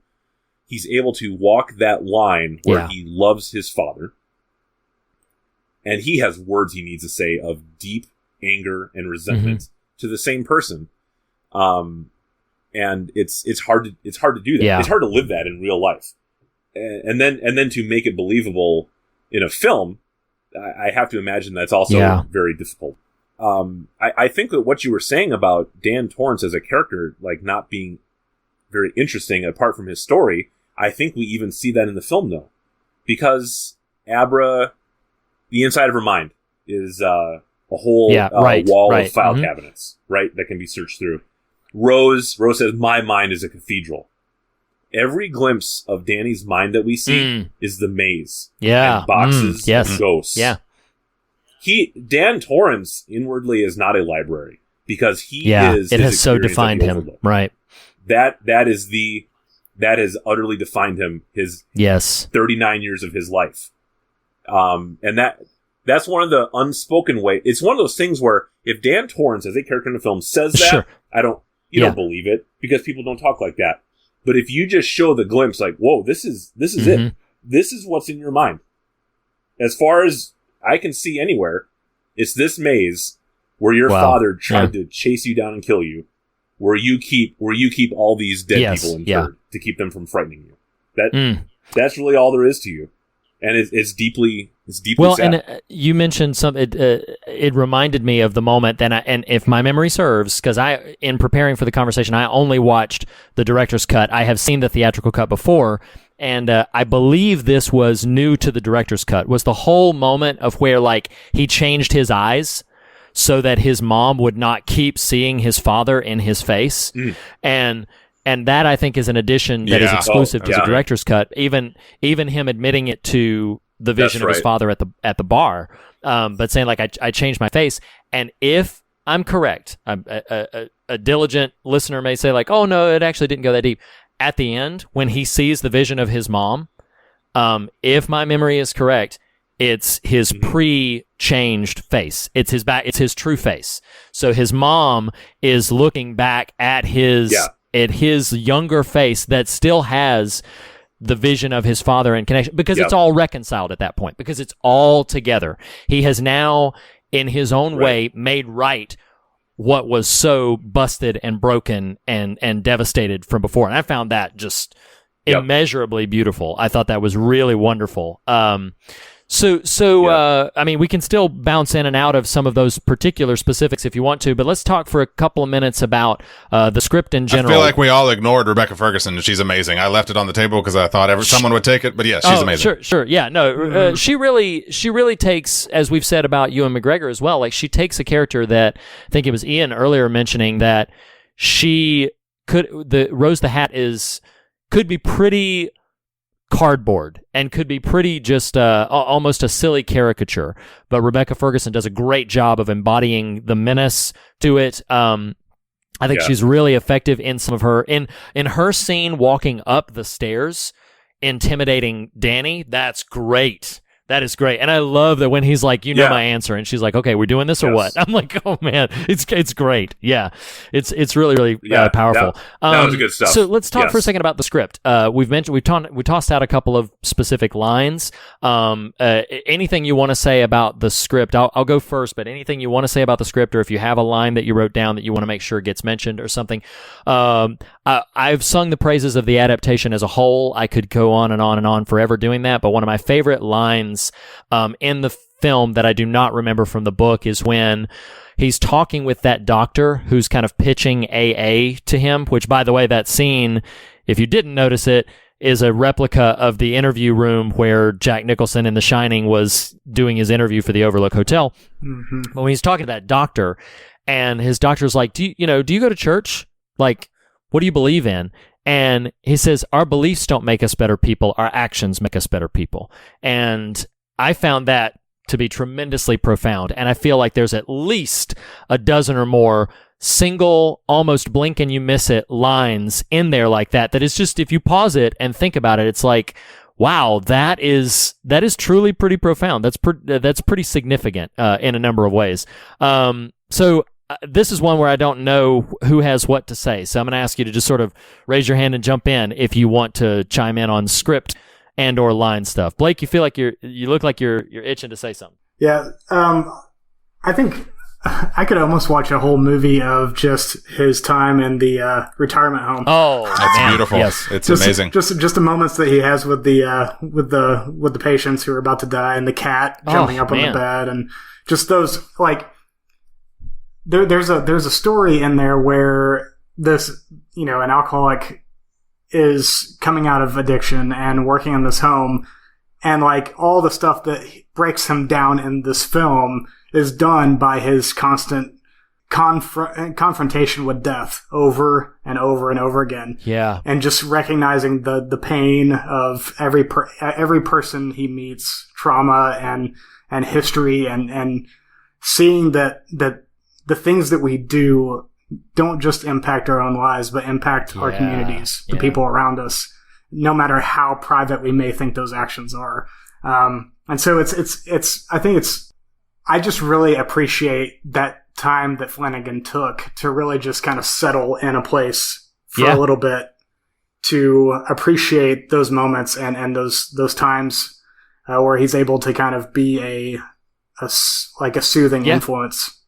walk that line where he loves his father, and he has words he needs to say of deep anger and resentment to the same person. And it's hard to do that. It's hard to live that in real life. And then to make it believable in a film, I have to imagine that's also very difficult. I think that what you were saying about Dan Torrance as a character, like, not being very interesting apart from his story, I think we even see that in the film, though. Because Abra, the inside of her mind is a whole wall of file cabinets, right, that can be searched through. Rose says, "My mind is a cathedral." Every glimpse of Danny's mind that we see is the maze. And boxes and ghosts. Dan Torrance inwardly is not a library, because he is. It has so defined him, right? That has utterly defined him. His 39 years of his life, and that's one of the unspoken way. It's one of those things where if Dan Torrance, as a character in the film, says that, you don't believe it, because people don't talk like that. But if you just show the glimpse, like, whoa, this is it. This is what's in your mind. As far as I can see anywhere, it's this maze where your father tried to chase you down and kill you, where you keep all these dead people interred to keep them from frightening you. That's really all there is to you. And it's deeply sad. And you mentioned something. It reminded me of the moment. And if my memory serves, because in preparing for the conversation, I only watched the director's cut. I have seen the theatrical cut before, and I believe this was new to the director's cut. Was the whole moment of where, like, he changed his eyes so that his mom would not keep seeing his father in his face, And that, I think, is an addition that is exclusive to the director's cut. Even him admitting it to the vision of his father at the bar, but saying, like, I changed my face. And if I'm correct, a diligent listener may say, like, oh no, it actually didn't go that deep. At the end, when he sees the vision of his mom, if my memory is correct, it's his pre-changed face. It's his true face. So his mom is looking back at his younger face that still has the vision of his father and connection, because it's all reconciled at that point, because it's all together. He has now, in his own way, made right what was so busted and broken and devastated from before. And I found that just immeasurably beautiful. I thought that was really wonderful. I mean, we can still bounce in and out of some of those particular specifics if you want to, but let's talk for a couple of minutes about the script in general. I feel like we all ignored Rebecca Ferguson, and she's amazing. I left it on the table because I thought someone would take it, but yeah, she's amazing. Sure. Yeah, no, she really takes, as we've said about Ewan McGregor as well, like she takes a character that, I think it was Ian earlier mentioning that Rose the Hat could be pretty cardboard and could be pretty just almost a silly caricature, but Rebecca Ferguson does a great job of embodying the menace to it. I think she's really effective in some of her in her scene walking up the stairs intimidating Danny. That's great. That is great. And I love that when he's like, you know my answer, and she's like, okay, we're doing this or what? I'm like, oh man, it's great. Yeah. It's really, really powerful. That was good stuff. So let's talk for a second about the script. We tossed out a couple of specific lines. Anything you want to say about the script? I'll go first, but anything you want to say about the script, or if you have a line that you wrote down that you want to make sure gets mentioned or something. I've sung the praises of the adaptation as a whole. I could go on and on and on forever doing that, but one of my favorite lines in the film that I do not remember from the book is when he's talking with that doctor who's kind of pitching AA to him, which, by the way, that scene, if you didn't notice it, is a replica of the interview room where Jack Nicholson in The Shining was doing his interview for the Overlook Hotel. Mm-hmm. But when he's talking to that doctor, and his doctor's like, do you go to church? Like, what do you believe in? And he says, our beliefs don't make us better people. Our actions make us better people. And I found that to be tremendously profound. And I feel like there's at least a dozen or more single, almost blink and you miss it lines in there like that. That is just, if you pause it and think about it, it's like, wow, that is truly pretty profound. That's pretty significant in a number of ways. This is one where I don't know who has what to say, so I'm going to ask you to just sort of raise your hand and jump in if you want to chime in on script and or line stuff. Blake, you feel like you look like you're itching to say something. Yeah, I think I could almost watch a whole movie of just his time in the retirement home. Oh, that's beautiful. Yes, it's amazing. Just the moments that he has with the patients who are about to die, and the cat jumping up on the bed, and just those like. There's a story in there where this, an alcoholic is coming out of addiction and working in this home, and like all the stuff that breaks him down in this film is done by his constant confrontation with death over and over and over again. Yeah. And just recognizing the pain of every person he meets, trauma and history, and seeing that the things that we do don't just impact our own lives, but impact our communities, the people around us, no matter how private we may think those actions are. And so I just really appreciate that time that Flanagan took to really just kind of settle in a place for a little bit, to appreciate those moments and those times where he's able to kind of be a soothing influence.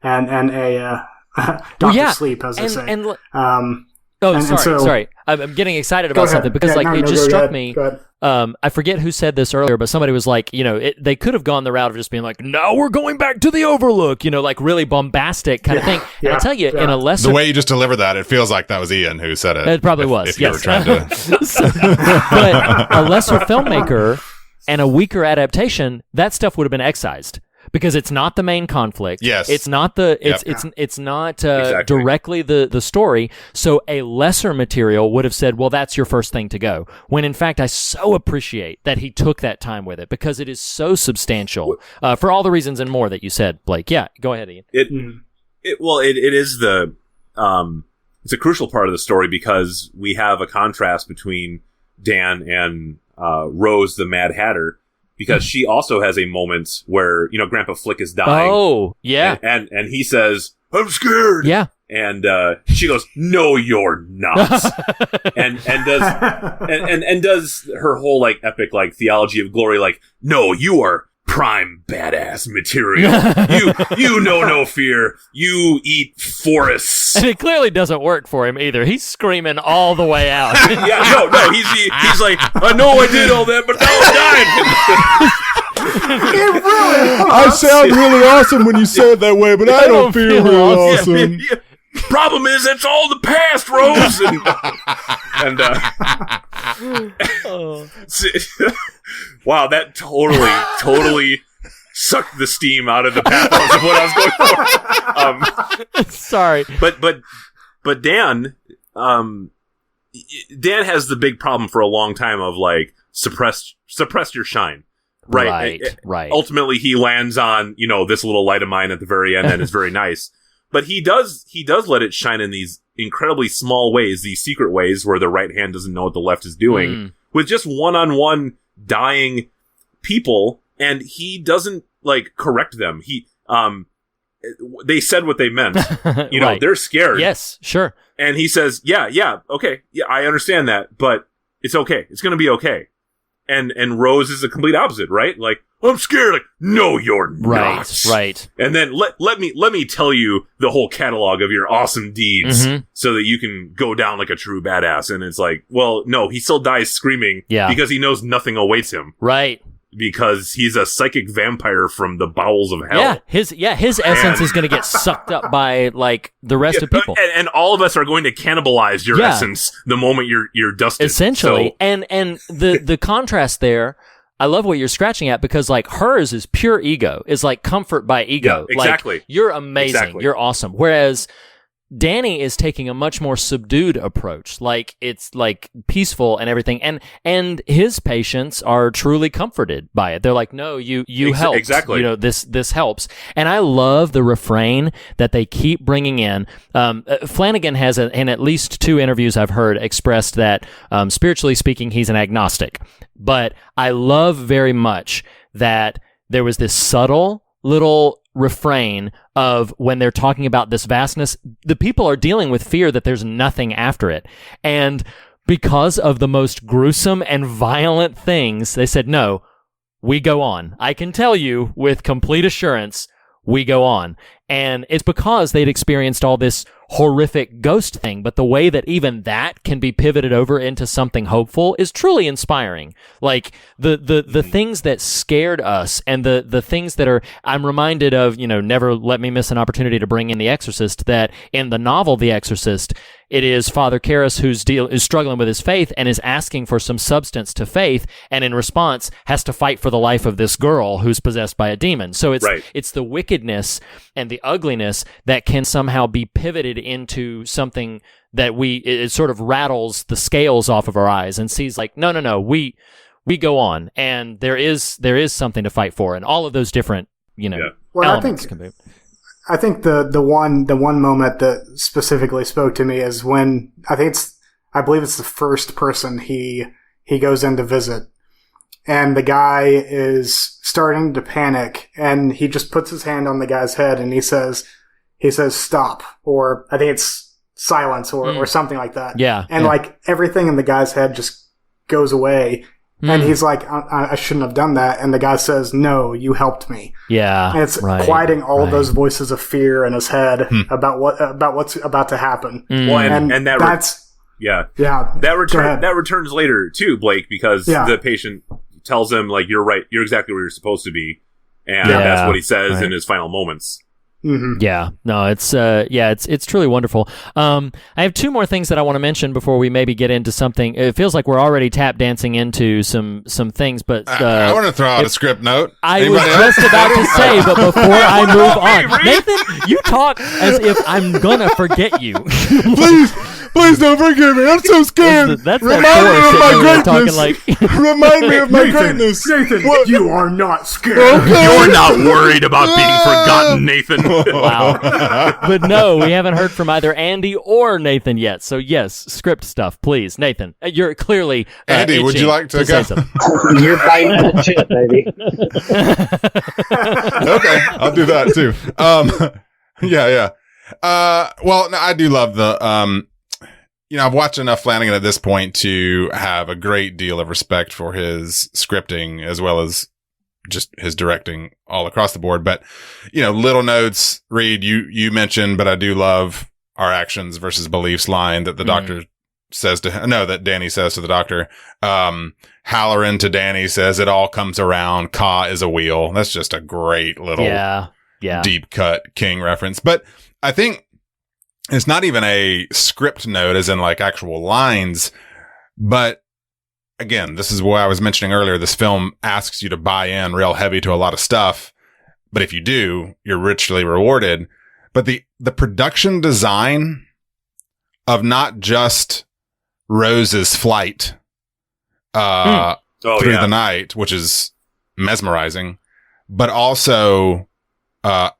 And a Dr. Sleep, as I say. Sorry. I'm getting excited about something because it just struck me. I forget who said this earlier, but somebody was like, they could have gone the route of just being like, no, we're going back to the Overlook, like really bombastic kind of thing. And I tell you, in a lesser... The way you just delivered that, it feels like that was Ian who said it. It probably was, if you were trying to... But a lesser filmmaker and a weaker adaptation, that stuff would have been excised. Because it's not the main conflict. Yes. It's not it's not directly the story. So a lesser material would have said, well, that's your first thing to go. When in fact, I so appreciate that he took that time with it because it is so substantial for all the reasons and more that you said, Blake. Yeah, go ahead, Ian. It is it's a crucial part of the story because we have a contrast between Dan and Rose the Mad Hatter. Because she also has a moment where, Grandpa Flick is dying. Oh, yeah. And he says, I'm scared. Yeah. And she goes, no, you're not. and does her whole epic theology of glory, no, you are prime badass material. You know no fear. You eat forests. And it clearly doesn't work for him either. He's screaming all the way out. No. He's like, I know I did all that, but now I'm dying. It really I sound really awesome when you say it that way, but I don't feel real awesome. Yeah. Problem is, it's all the past, Rose. Wow, that totally sucked the steam out of the pathos of what I was going for. Sorry, but Dan has the big problem for a long time of like suppress your shine. Right. Ultimately, he lands on this little light of mine at the very end, and it's very nice. But he does let it shine in these incredibly small ways, these secret ways where the right hand doesn't know what the left is doing, with just one-on-one dying people, and he doesn't like correct them. They said what they meant. Right. They're scared. Yes, sure. And he says, yeah, okay, yeah, I understand that, but it's okay. It's going to be okay. And Rose is the complete opposite, right? Like, I'm scared. Like, no, you're not. Right. And then let me tell you the whole catalog of your awesome deeds so that you can go down like a true badass. And it's like, well, no, he still dies screaming because he knows nothing awaits him. Right. Because he's a psychic vampire from the bowels of hell. His essence is going to get sucked up by like the rest of people, and all of us are going to cannibalize your essence the moment you're dusted. Essentially, so. and the contrast there, I love what you're scratching at, because like hers is pure ego, is like comfort by ego. Yeah, exactly. Like, you're amazing, you're awesome. Whereas Danny is taking a much more subdued approach. Like, it's like peaceful and everything. And his patients are truly comforted by it. They're like, no, you helped. Exactly. This helps. And I love the refrain that they keep bringing in. Flanagan has, in at least 2 interviews I've heard, expressed that, spiritually speaking, he's an agnostic. But I love very much that there was this subtle little refrain of when they're talking about this vastness, the people are dealing with fear that there's nothing after it. And because of the most gruesome and violent things, they said, no, we go on. I can tell you with complete assurance, we go on. And it's because they'd experienced all this horrific ghost thing, but the way that even that can be pivoted over into something hopeful is truly inspiring. Like the things that scared us and the things that are, I'm reminded of, never let me miss an opportunity to bring in The Exorcist, that in the novel The Exorcist, it is Father Karras is struggling with his faith and is asking for some substance to faith, and in response has to fight for the life of this girl who's possessed by a demon. So it's the wickedness and the ugliness that can somehow be pivoted into something that it sort of rattles the scales off of our eyes and sees like, no, we go on, and there is something to fight for, and all of those different, Well, elements I think the one moment that specifically spoke to me is when I believe it's the first person he goes in to visit, and the guy is starting to panic, and he just puts his hand on the guy's head and he says stop, or I think it's silence or something like that. Yeah. And like everything in the guy's head just goes away. And he's like, I shouldn't have done that. And the guy says, no, you helped me. Yeah. And it's quieting all of those voices of fear in his head about what's about to happen. Well, and that's that returns later too, Blake, because the patient tells him like, you're right, you're exactly where you're supposed to be, and that's what he says in his final moments. Mm-hmm. Yeah, no, it's truly wonderful. I have 2 more things that I want to mention before we maybe get into something. It feels like we're already tap dancing into some things, but I want to throw out a script note. I was just about to say, but before I move on, Nathan, you talk as if I'm gonna forget you. Please don't forget me. I'm so scared. That's Remind me of my greatness. Remind me of my Nathan, greatness. Nathan, you are not scared. Okay. You're not worried about being forgotten, Nathan. Wow. But no, we haven't heard from either Andy or Nathan yet. So yes, script stuff, please. Nathan, you're clearly Andy, would you like to go? You're biting the shit, baby. Okay, I'll do that too. Yeah. Well, no, I do love the, I've watched enough Flanagan at this point to have a great deal of respect for his scripting as well as just his directing all across the board. But, little notes, Reed, you mentioned, but I do love our actions versus beliefs line that the doctor says to him. No, that Danny says to the doctor. Halloran to Danny says, it all comes around. Ka is a wheel. That's just a great little deep cut King reference. But I think it's not even a script note as in like actual lines, but again, this is what I was mentioning earlier. This film asks you to buy in real heavy to a lot of stuff. But if you do, you're richly rewarded. But the production design of not just Rose's flight, through the night, which is mesmerizing, but also,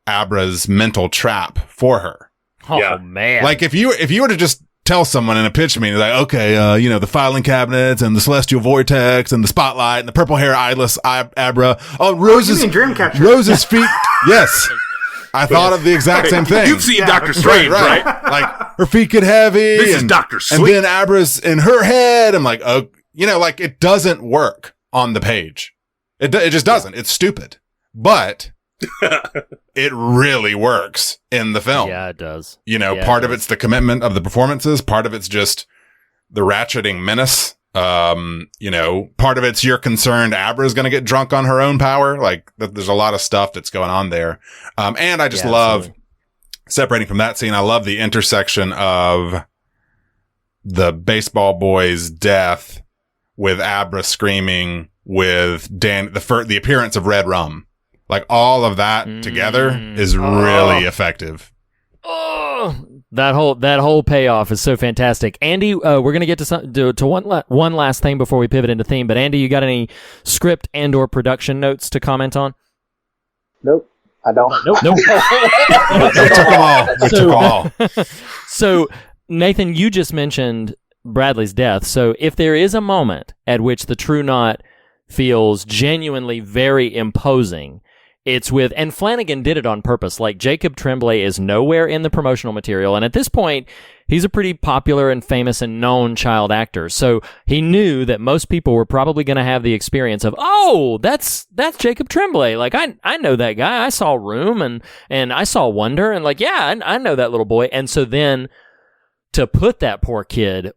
Abra's mental trap for her. Oh man. Like if you were to just tell someone in a pitch meeting, like, okay, the filing cabinets and the celestial vortex and the spotlight and the purple hair eyeless Abra. Oh, Rose's feet. Yes. I thought of the exact same thing. You've seen Doctor Strange, right? Like her feet get heavy. This is Dr. Sleep. And then Abra's in her head. I'm like, oh, like it doesn't work on the page. It just doesn't. It's stupid. But it really works in the film. Yeah, it does. Part of it's the commitment of the performances. Part of it's just the ratcheting menace. Part of it's you're concerned Abra's going to get drunk on her own power. Like there's a lot of stuff that's going on there. And I just love separating from that scene. I love the intersection of the baseball boy's death with Abra screaming with the appearance of red rum. Like all of that together is really effective. Oh, that whole payoff is so fantastic. Andy, we're gonna get to one last thing before we pivot into theme. But Andy, you got any script and/or production notes to comment on? Nope, I don't. Nope. They took them all. So Nathan, you just mentioned Bradley's death. So if there is a moment at which the True Knot feels genuinely very imposing, it's with, and Flanagan did it on purpose. Like Jacob Tremblay is nowhere in the promotional material, and at this point, he's a pretty popular and famous and known child actor. So he knew that most people were probably going to have the experience of, oh, that's Jacob Tremblay. Like I know that guy. I saw Room and I saw Wonder, and like I know that little boy. And so then to put that poor kid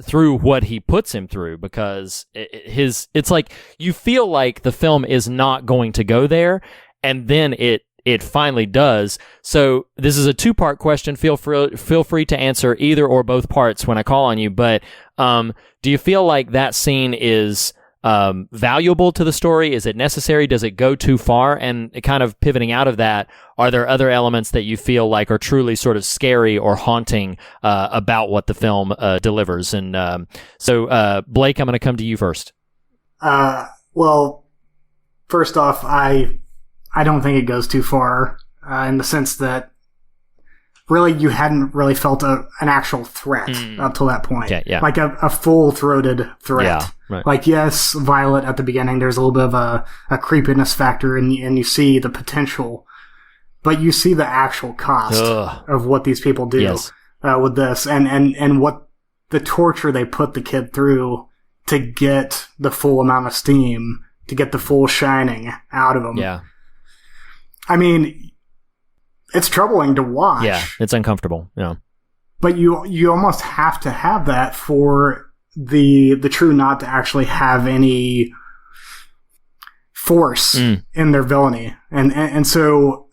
through what he puts him through, because it's like you feel like the film is not going to go there, and then it finally does. So this is a two-part question. Feel free to answer either or both parts when I call on you. But do you feel like that scene is valuable to the story? Is it necessary? Does it go too far? And kind of pivoting out of that, are there other elements that you feel like are truly sort of scary or haunting about what the film delivers? And so, Blake, I'm going to come to you first. Well, first off, I don't think it goes too far in the sense that really you hadn't really felt an actual threat up till that point. Yeah. Like a full-throated threat. Yeah, right. Like, yes, Violet at the beginning, there's a little bit of a creepiness factor, and you see the potential, but you see the actual cost of what these people do with this, and what the torture they put the kid through to get the full amount of steam, to get the full shining out of him. Yeah. I mean, it's troubling to watch. Yeah, it's uncomfortable. Yeah. But you almost have to have that for the True Knot to actually have any force in their villainy. And so,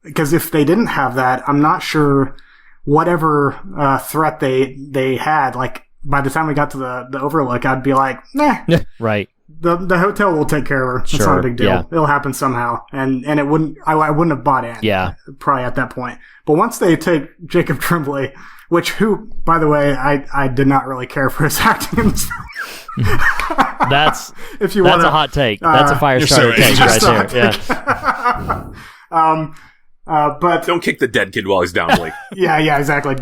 because if they didn't have that, I'm not sure whatever threat they had, like by the time we got to the Overlook, I'd be like, nah. Right. The hotel will take care of her. It's not a big deal. Yeah. It'll happen somehow. And it wouldn't, I wouldn't have bought in. Yeah. Probably at that point. But once they take Jacob Tremblay, who, by the way, I did not really care for his acting in this film. That's a hot take. That's a fire starter take right there. Yeah. But don't kick the dead kid while he's down, Blake. yeah, exactly.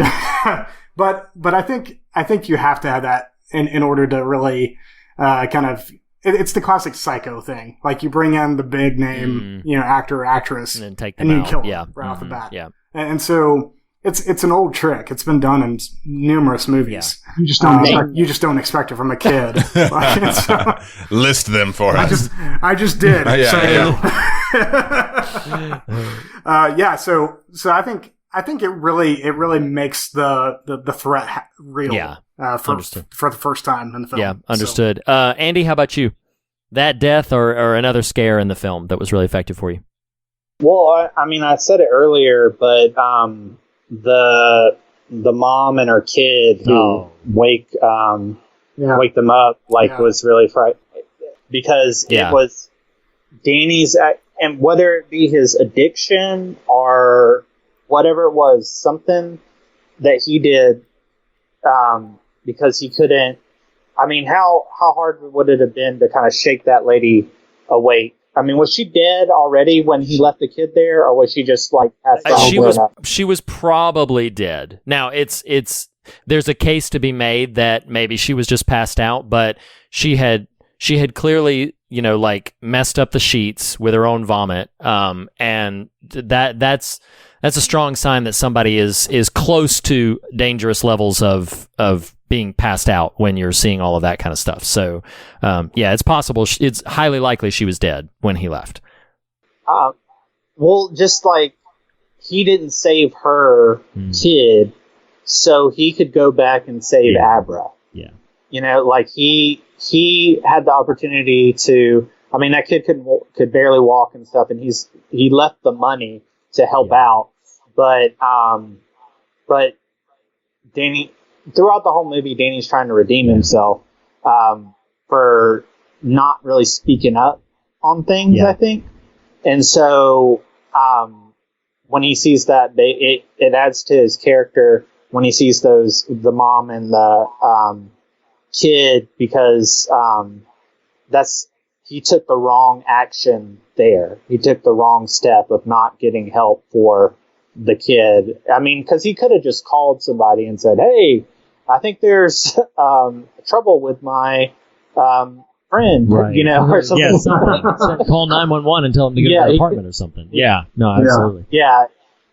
but I think you have to have that in order to really kind of. It's the classic Psycho thing. Like you bring in the big name, actor or actress, and then take them and out. You kill them right off the bat. Yeah. And so it's an old trick. It's been done in numerous movies. Yeah. You just don't expect it from a kid. List them for us. I just did. So I think it really makes the threat real. Yeah. For the first time in the film. Yeah, understood. So. Andy, how about you? That death or another scare in the film that was really effective for you? Well, I said it earlier, but the mom and her kid who wake them up was really frightening because it was Danny's, and whether it be his addiction or whatever it was, something that he did because he couldn't. I mean, how hard would it have been to kind of shake that lady awake? I mean, was she dead already when he left the kid there, or was she just passed out? She was probably dead. Now there's a case to be made that maybe she was just passed out, but she had clearly messed up the sheets with her own vomit, and that's a strong sign that somebody is close to dangerous levels of being passed out when you're seeing all of that kind of stuff. So, it's possible. It's highly likely she was dead when he left. Well, just he didn't save her kid, so he could go back and save Abra. Yeah. He had the opportunity to. I mean, that kid could barely walk and stuff, and he left the money to help out, but Danny. Throughout the whole movie, Danny's trying to redeem himself for not really speaking up on things, I think. And so when he sees that, it adds to his character when he sees the mom and the kid, because he took the wrong action there. He took the wrong step of not getting help for the kid. I mean, because he could have just called somebody and said, "Hey, I think there's trouble with my friend," right. Or something. Yeah, something. Call 911 and tell them to get to the apartment or something. Yeah, no, absolutely. Yeah,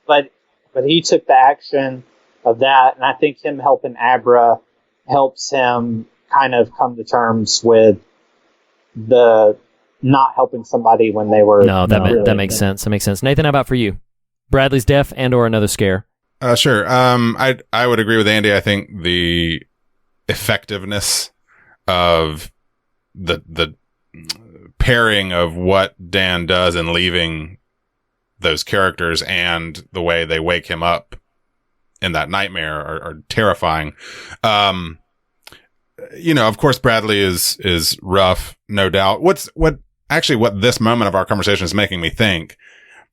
but he took the action of that, and I think him helping Abra helps him kind of come to terms with the not helping somebody when they were. No, that makes sense. That makes sense. Nathan, how about for you? Bradley's death and or another scare? Sure. I would agree with Andy. I think the effectiveness of the pairing of what Dan does in leaving those characters and the way they wake him up in that nightmare are terrifying. Of course, Bradley is rough, no doubt. What this moment of our conversation is making me think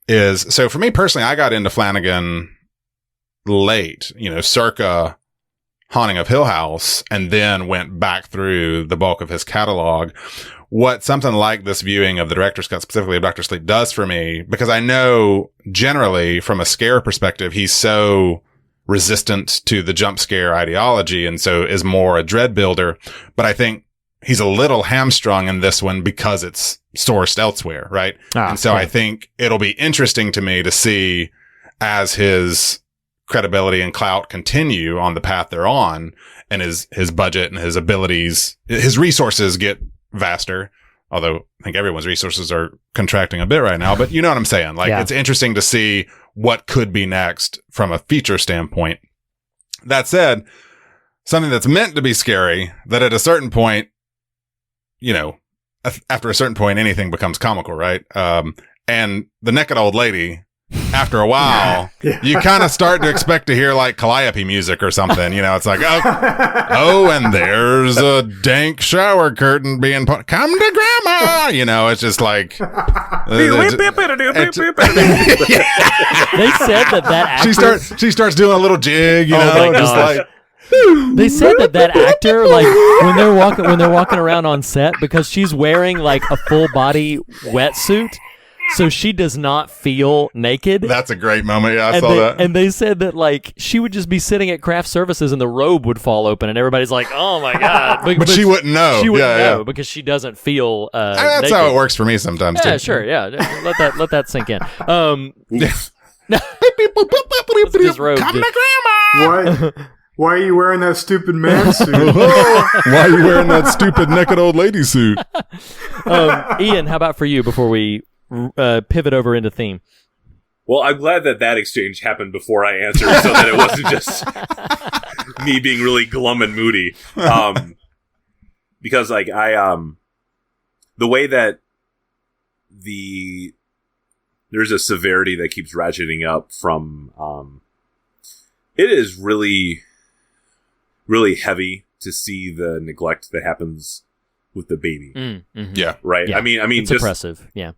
is, so for me personally, I got into Flanagan late, circa Haunting of Hill House, and then went back through the bulk of his catalog. What something like this viewing of the director's cut, specifically of Dr. Sleep, does for me, because I know generally from a scare perspective, he's so resistant to the jump scare ideology and so is more a dread builder. But I think he's a little hamstrung in this one because it's sourced elsewhere, right? And so I think it'll be interesting to me to see, as his credibility and clout continue on the path they're on, and his budget and his abilities, his resources get vaster. Although I think everyone's resources are contracting a bit right now, but you know what I'm saying? It's interesting to see what could be next from a feature standpoint. That said, something that's meant to be scary, that at a certain point, after a certain point, anything becomes comical, right? And the naked old lady, after a while, you kind of start to expect to hear Calliope music or something. It's like, and there's a dank shower curtain being put. Come to grandma. It's just like. They said that actor. She starts doing a little jig. They said that actor, when they're walking around on set, because she's wearing a full body wetsuit, so she does not feel naked. That's a great moment. Yeah, I saw that. And they said that she would just be sitting at craft services and the robe would fall open and everybody's like, "Oh my god!" But she wouldn't know. She wouldn't know because she doesn't feel. That's naked. How it works for me sometimes. Yeah, too. sure. Yeah, let that sink in. Disrobed. Come to grandma. Why are you wearing that stupid man suit? Why are you wearing that stupid naked old lady suit? Ian, how about for you before we pivot over into theme? Well, I'm glad that exchange happened before I answered, so that it wasn't just me being really glum and moody. Because like the way that there's a severity that keeps ratcheting up from it is really, really heavy to see the neglect that happens with the baby. Mm-hmm. Yeah. Right. Yeah. I mean, it's just oppressive. Yeah.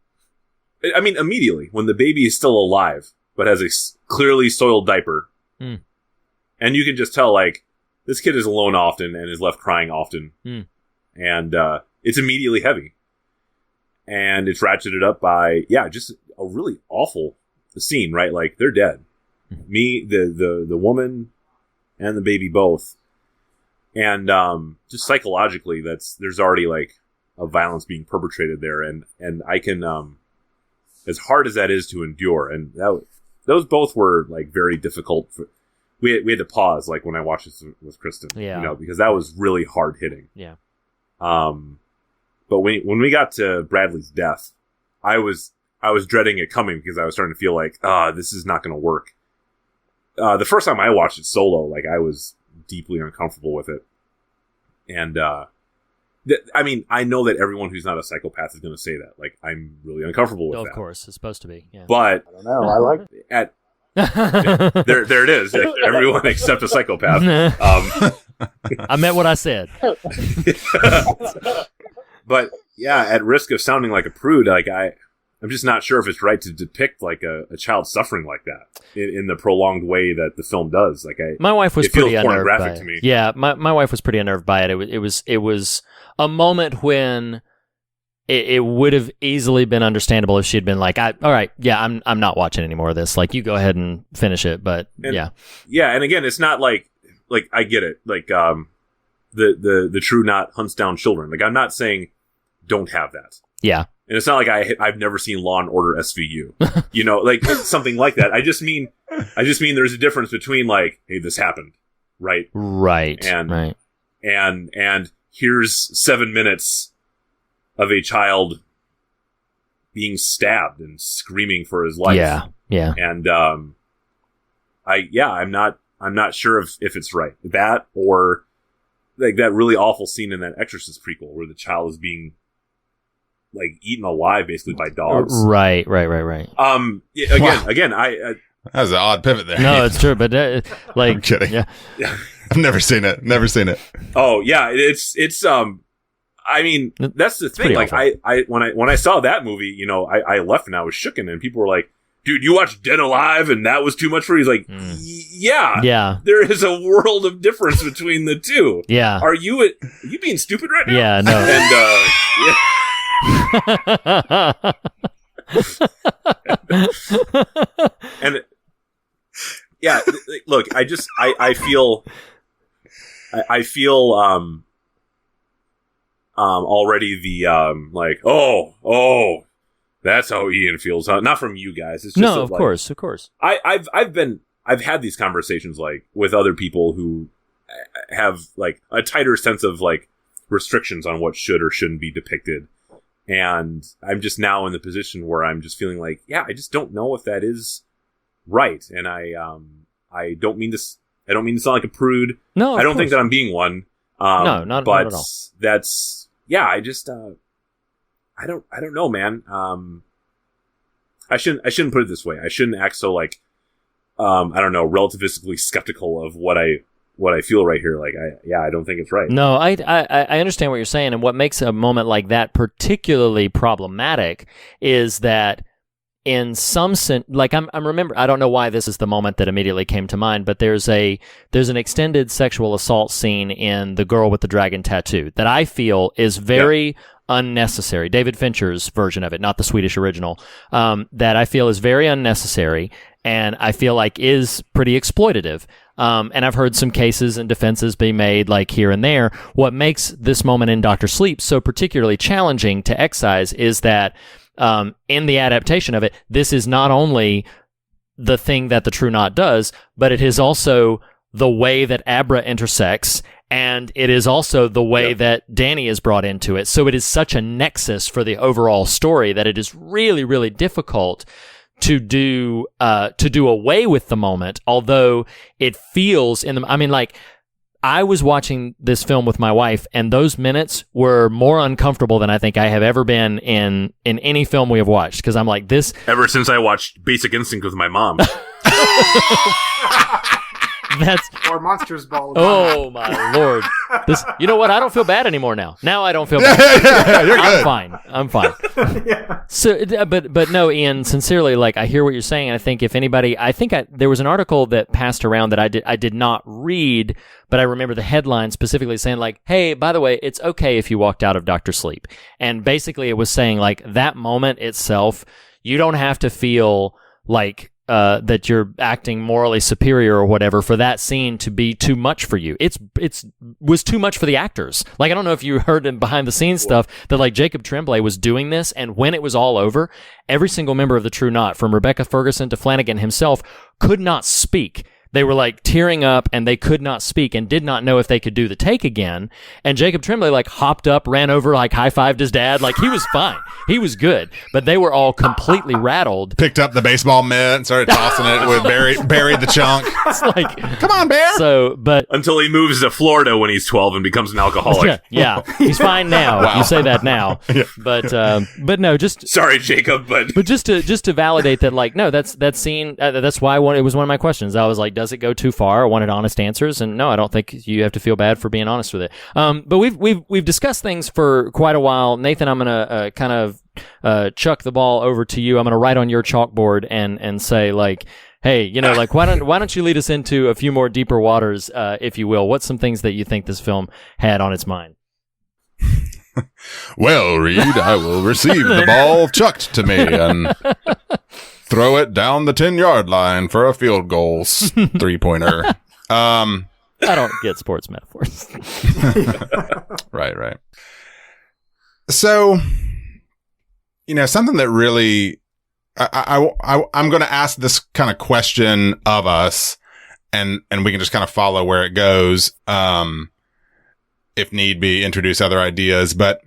I mean, immediately when the baby is still alive, but has a clearly soiled diaper, and you can just tell like this kid is alone often and is left crying often, and it's immediately heavy, and it's ratcheted up by just a really awful scene. Right, like they're dead. Me, the woman, and the baby both, and just psychologically, there's already like a violence being perpetrated there, and I can as hard as that is to endure, and those both were like very difficult. We had to pause like when I watched this with Kristen, because that was really hard hitting. Yeah. But when we got to Bradley's death, I was dreading it coming because I was starting to feel like this is not going to work. The first time I watched it solo, like I was deeply uncomfortable with it, and I mean, I know that everyone who's not a psychopath is going to say that. Like, I'm really uncomfortable with that. Of course, it's supposed to be. Yeah. But I don't know. I like it. There it is. Everyone except a psychopath. I meant what I said. But yeah, at risk of sounding like a prude, like I'm just not sure if it's right to depict like a child suffering like that in the prolonged way that the film does. Like my wife was pretty unnerved by it. To me. Yeah, my wife was pretty unnerved by it. It was a moment when it would have easily been understandable if she'd been like, all right, yeah, I'm not watching any more of this. Like, you go ahead and finish it. But yeah, and again, it's not like I get it. Like the true knot hunts down children. Like, I'm not saying don't have that. Yeah. And it's not like I've never seen Law and Order SVU, like something like that. I just mean there's a difference between like, hey, this happened, right, and here's 7 minutes of a child being stabbed and screaming for his life. Yeah. And I'm not sure if it's right, that or like that really awful scene in that Exorcist prequel where the child is being like eaten alive basically by dogs. Right. Again, I that was an odd pivot there. No, it's true, but like, I'm kidding. Yeah. I've never seen it. Oh yeah, it's I mean, that's the thing. Like awful. I when I saw that movie, I left and I was shooken, and people were like, "Dude, you watched Dead Alive and that was too much for you?" He's like, "Yeah, there is a world of difference between the two." Yeah, are you being stupid right now? Yeah, no, and yeah. And yeah, look, I feel already the like oh that's how Ian feels, huh? Not from you guys. It's just no, of course. I've had these conversations like with other people who have like a tighter sense of like restrictions on what should or shouldn't be depicted. And I'm just now in the position where I'm just feeling like, I just don't know if that is right. And I don't mean to sound like a prude. No, I don't think that I'm being one. No, not at all. That's, I just, I don't know, man. I shouldn't put it this way. I shouldn't act so like, I don't know, relativistically skeptical of what I feel right here. Like, I don't think it's right. No, I understand what you're saying, and what makes a moment like that particularly problematic is that in some sense, like I'm remember, I don't know why this is the moment that immediately came to mind, but there's an extended sexual assault scene in The Girl with the Dragon Tattoo that I feel is very unnecessary. David Fincher's version of it, not the Swedish original, that I feel is very unnecessary, and I feel like is pretty exploitative. And I've heard some cases and defenses be made like here and there. What makes this moment in Dr. Sleep so particularly challenging to excise is that in the adaptation of it, this is not only the thing that the True Knot does, but it is also the way that Abra intersects, and it is also the way that Danny is brought into it. So it is such a nexus for the overall story that it is really, really difficult to do away with the moment, although it feels I was watching this film with my wife, and those minutes were more uncomfortable than I think I have ever been in any film we have watched, because I'm like, this... Ever since I watched Basic Instinct with my mom. Or Monsters Ball. Oh my lord! You know what? I don't feel bad anymore now. Now I don't feel bad. You're good. I'm fine. Yeah. So, but no, Ian. Sincerely, like, I hear what you're saying. And I think if anybody, there was an article that passed around that I did not read, but I remember the headline specifically saying, like, "Hey, by the way, it's okay if you walked out of Dr. Sleep." And basically, it was saying, like, that moment itself, you don't have to feel like that you're acting morally superior or whatever for that scene to be too much for you. It was too much for the actors. Like, I don't know if you heard in behind the scenes stuff that, like, Jacob Tremblay was doing this, and when it was all over, every single member of the True Knot, from Rebecca Ferguson to Flanagan himself, could not speak. They were, like, tearing up, and they could not speak and did not know if they could do the take again. And Jacob Tremblay, like, hopped up, ran over, like, high-fived his dad. Like, he was fine. He was good. But they were all completely rattled. Picked up the baseball mitt and started tossing it with buried the chunk. It's like, come on, Bear. So, but until he moves to Florida when he's 12 and becomes an alcoholic. Yeah, he's fine now. Wow. You say that now. Yeah. But no, just sorry, Jacob, but just to validate that, like, no, that scene. That's why it was one of my questions. I was like, does it go too far? I wanted honest answers, and no, I don't think you have to feel bad for being honest with it. But we've discussed things for quite a while. Nathan, I'm gonna kind of chuck the ball over to you. I'm gonna write on your chalkboard and say, like, hey, you know, like, why don't you lead us into a few more deeper waters, if you will? What's some things that you think this film had on its mind? Well, Reed, I will receive the ball chucked to me and throw it down the 10-yard line for a field goal 3-pointer. I don't get sports metaphors. Right. So, you know, something that really, I'm going to ask this kind of question of us, and we can just kind of follow where it goes. If need be, introduce other ideas. But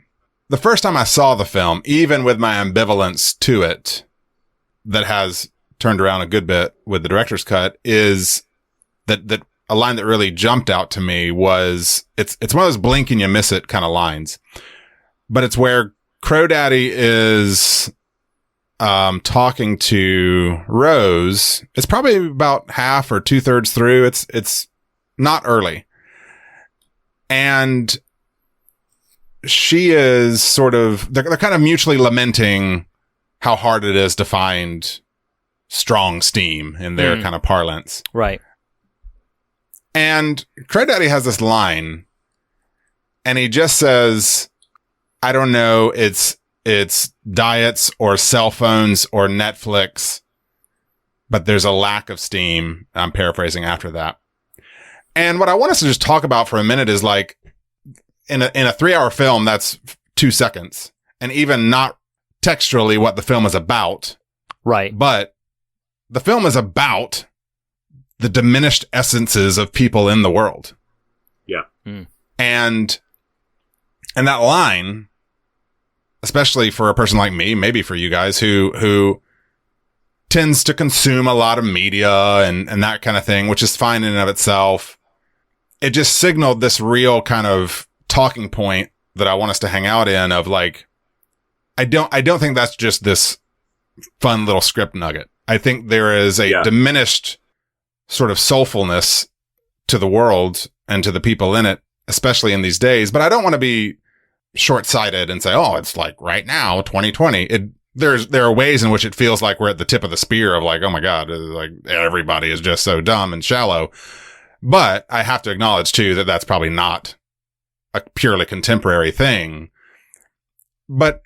the first time I saw the film, even with my ambivalence to it, that has turned around a good bit with the director's cut, is that a line that really jumped out to me was, it's one of those blink and you miss it kind of lines, but it's where Crow Daddy is talking to Rose. It's probably about half or 2/3 through. It's not early. And she is sort of, they're kind of mutually lamenting how hard it is to find strong steam in their kind of parlance. Right. And Crow Daddy has this line, and he just says, I don't know, it's diets or cell phones or Netflix, but there's a lack of steam. I'm paraphrasing after that. And what I want us to just talk about for a minute is, like, in a 3-hour film, that's 2 seconds, and even not textually what the film is about. Right. But the film is about the diminished essences of people in the world. Yeah. And that line, especially for a person like me, maybe for you guys who tends to consume a lot of media and that kind of thing, which is fine in and of itself. It just signaled this real kind of talking point that I want us to hang out in, of, like, I don't think that's just this fun little script nugget. I think there is a diminished sort of soulfulness to the world and to the people in it, especially in these days. But I don't want to be short-sighted and say, oh, it's like right now, 2020. There are ways in which it feels like we're at the tip of the spear of, like, oh my God, like, everybody is just so dumb and shallow. But I have to acknowledge too that that's probably not a purely contemporary thing. But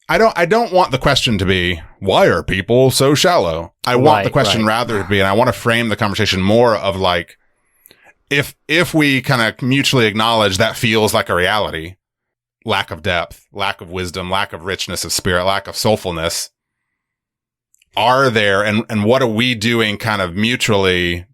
I don't want the question to be, why are people so shallow? I want the question rather to be, and I want to frame the conversation more of, like, if we kind of mutually acknowledge that feels like a reality, lack of depth, lack of wisdom, lack of richness of spirit, lack of soulfulness, are there, and what are we doing kind of mutually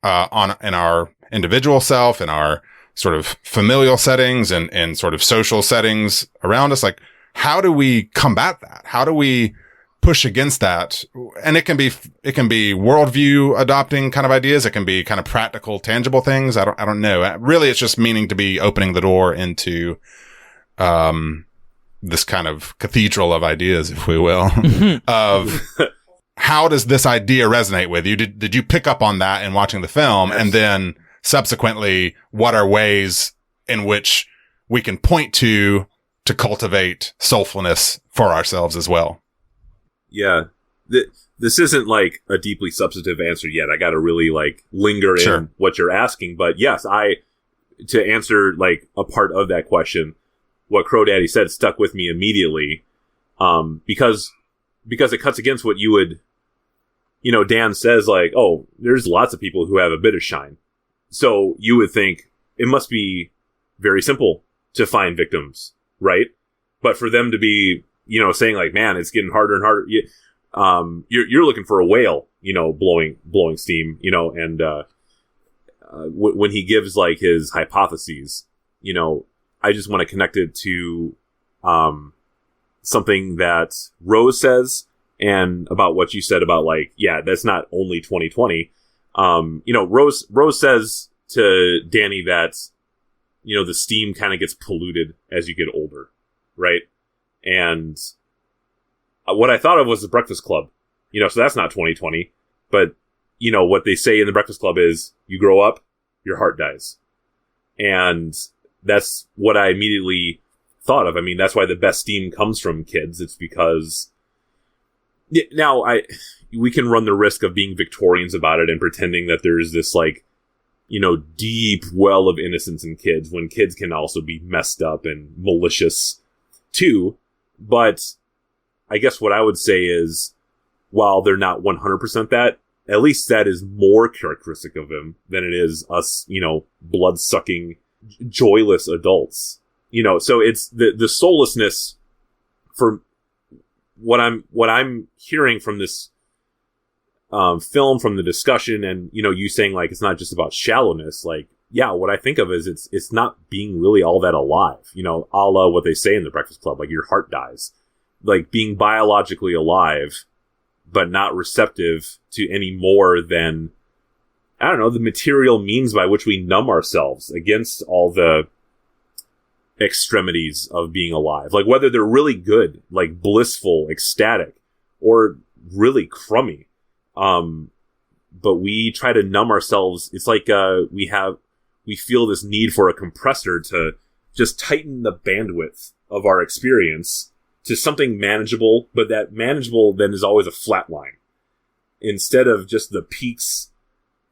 in our individual self, in our sort of familial settings and sort of social settings around us? Like, how do we combat that? How do we push against that? And it can be worldview adopting kind of ideas. It can be kind of practical, tangible things. I don't know. Really, it's just meaning to be opening the door into, this kind of cathedral of ideas, if we will, of how does this idea resonate with you? Did you pick up on that in watching the film? Yes. And then subsequently, what are ways in which we can point to cultivate soulfulness for ourselves as well? Yeah. This isn't like a deeply substantive answer yet. I got to really like linger in what you're asking. But yes, to answer like a part of that question, what Crow Daddy said stuck with me immediately. Because it cuts against what you would, Dan says like, oh, there's lots of people who have a bit of shine. So you would think it must be very simple to find victims, right? But for them to be, saying like, man, it's getting harder and harder. You're looking for a whale, blowing steam, and when he gives like his hypotheses, I just want to connect it to something that Rose says, and about what you said about like, yeah, that's not only 2020. Rose says to Danny that, the steam kind of gets polluted as you get older, right? And what I thought of was the Breakfast Club, so that's not 2020, but what they say in the Breakfast Club is you grow up, your heart dies. And that's what I immediately thought of. I mean, that's why the best steam comes from kids. It's because now we can run the risk of being Victorians about it and pretending that there's this like, deep well of innocence in kids, when kids can also be messed up and malicious too. But I guess what I would say is, while they're not 100% that, at least that is more characteristic of them than it is us, blood-sucking, joyless adults. So it's the soullessness for what I'm hearing from this film, from the discussion, and you saying like it's not just about shallowness. Like, yeah, what I think of is it's not being really all that alive. A la what they say in the Breakfast Club, like your heart dies, like being biologically alive, but not receptive to any more than, I don't know, the material means by which we numb ourselves against all the extremities of being alive. Like whether they're really good, like blissful, ecstatic, or really crummy. But we try to numb ourselves. It's like, we feel this need for a compressor to just tighten the bandwidth of our experience to something manageable, but that manageable then is always a flat line instead of just the peaks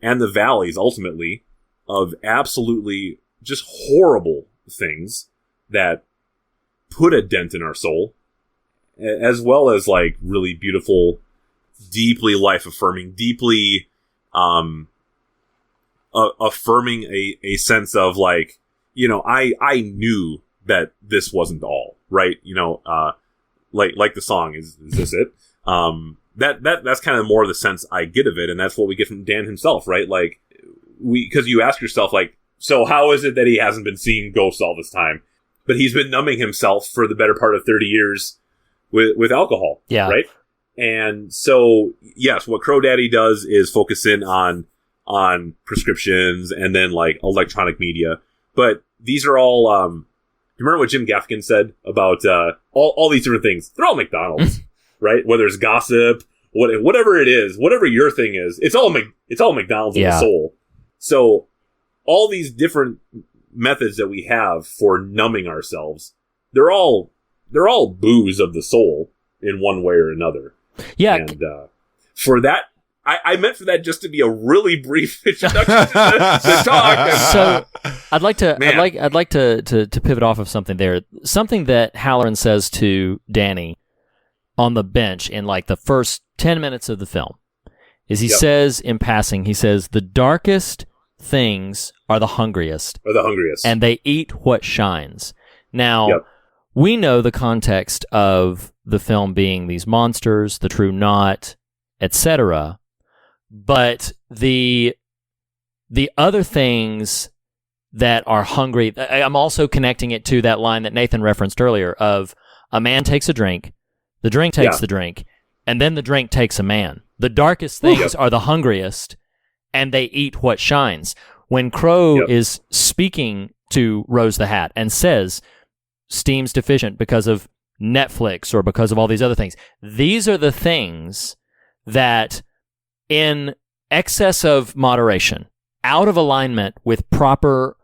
and the valleys, ultimately, of absolutely just horrible things that put a dent in our soul, as well as like really beautiful, deeply life-affirming, deeply affirming a sense of like, I knew that this wasn't all, right? Like the song, is this it? That's kind of more the sense I get of it, and that's what we get from Dan himself, right? Like, because you ask yourself, like, so how is it that he hasn't been seeing ghosts all this time? But he's been numbing himself for the better part of 30 years with alcohol, yeah, right? And so, yes, what Crow Daddy does is focus in on prescriptions and then like electronic media. But these are all, you remember what Jim Gaffigan said about all these different things? They're all McDonald's, right? Whether it's gossip, whatever it is, whatever your thing is, it's all McDonald's in the soul. So all these different methods that we have for numbing ourselves, they're all booze of the soul in one way or another. Yeah. And for that, I meant for that just to be a really brief introduction to the talk. So I'd like to pivot off of something there. Something that Halloran says to Danny on the bench in like the first 10 minutes of the film is he says in passing, he says, the darkest things are the hungriest. And they eat what shines. Now, we know the context of the film being these monsters, the true knot, etc. But the other things that are hungry, I'm also connecting it to that line that Nathan referenced earlier of a man takes a drink, the drink takes the drink, and then the drink takes a man. The darkest things are the hungriest, and they eat what shines. When Crow is speaking to Rose the Hat and says, Steam's deficient because of Netflix or because of all these other things, these are the things that, in excess of moderation, out of alignment with proper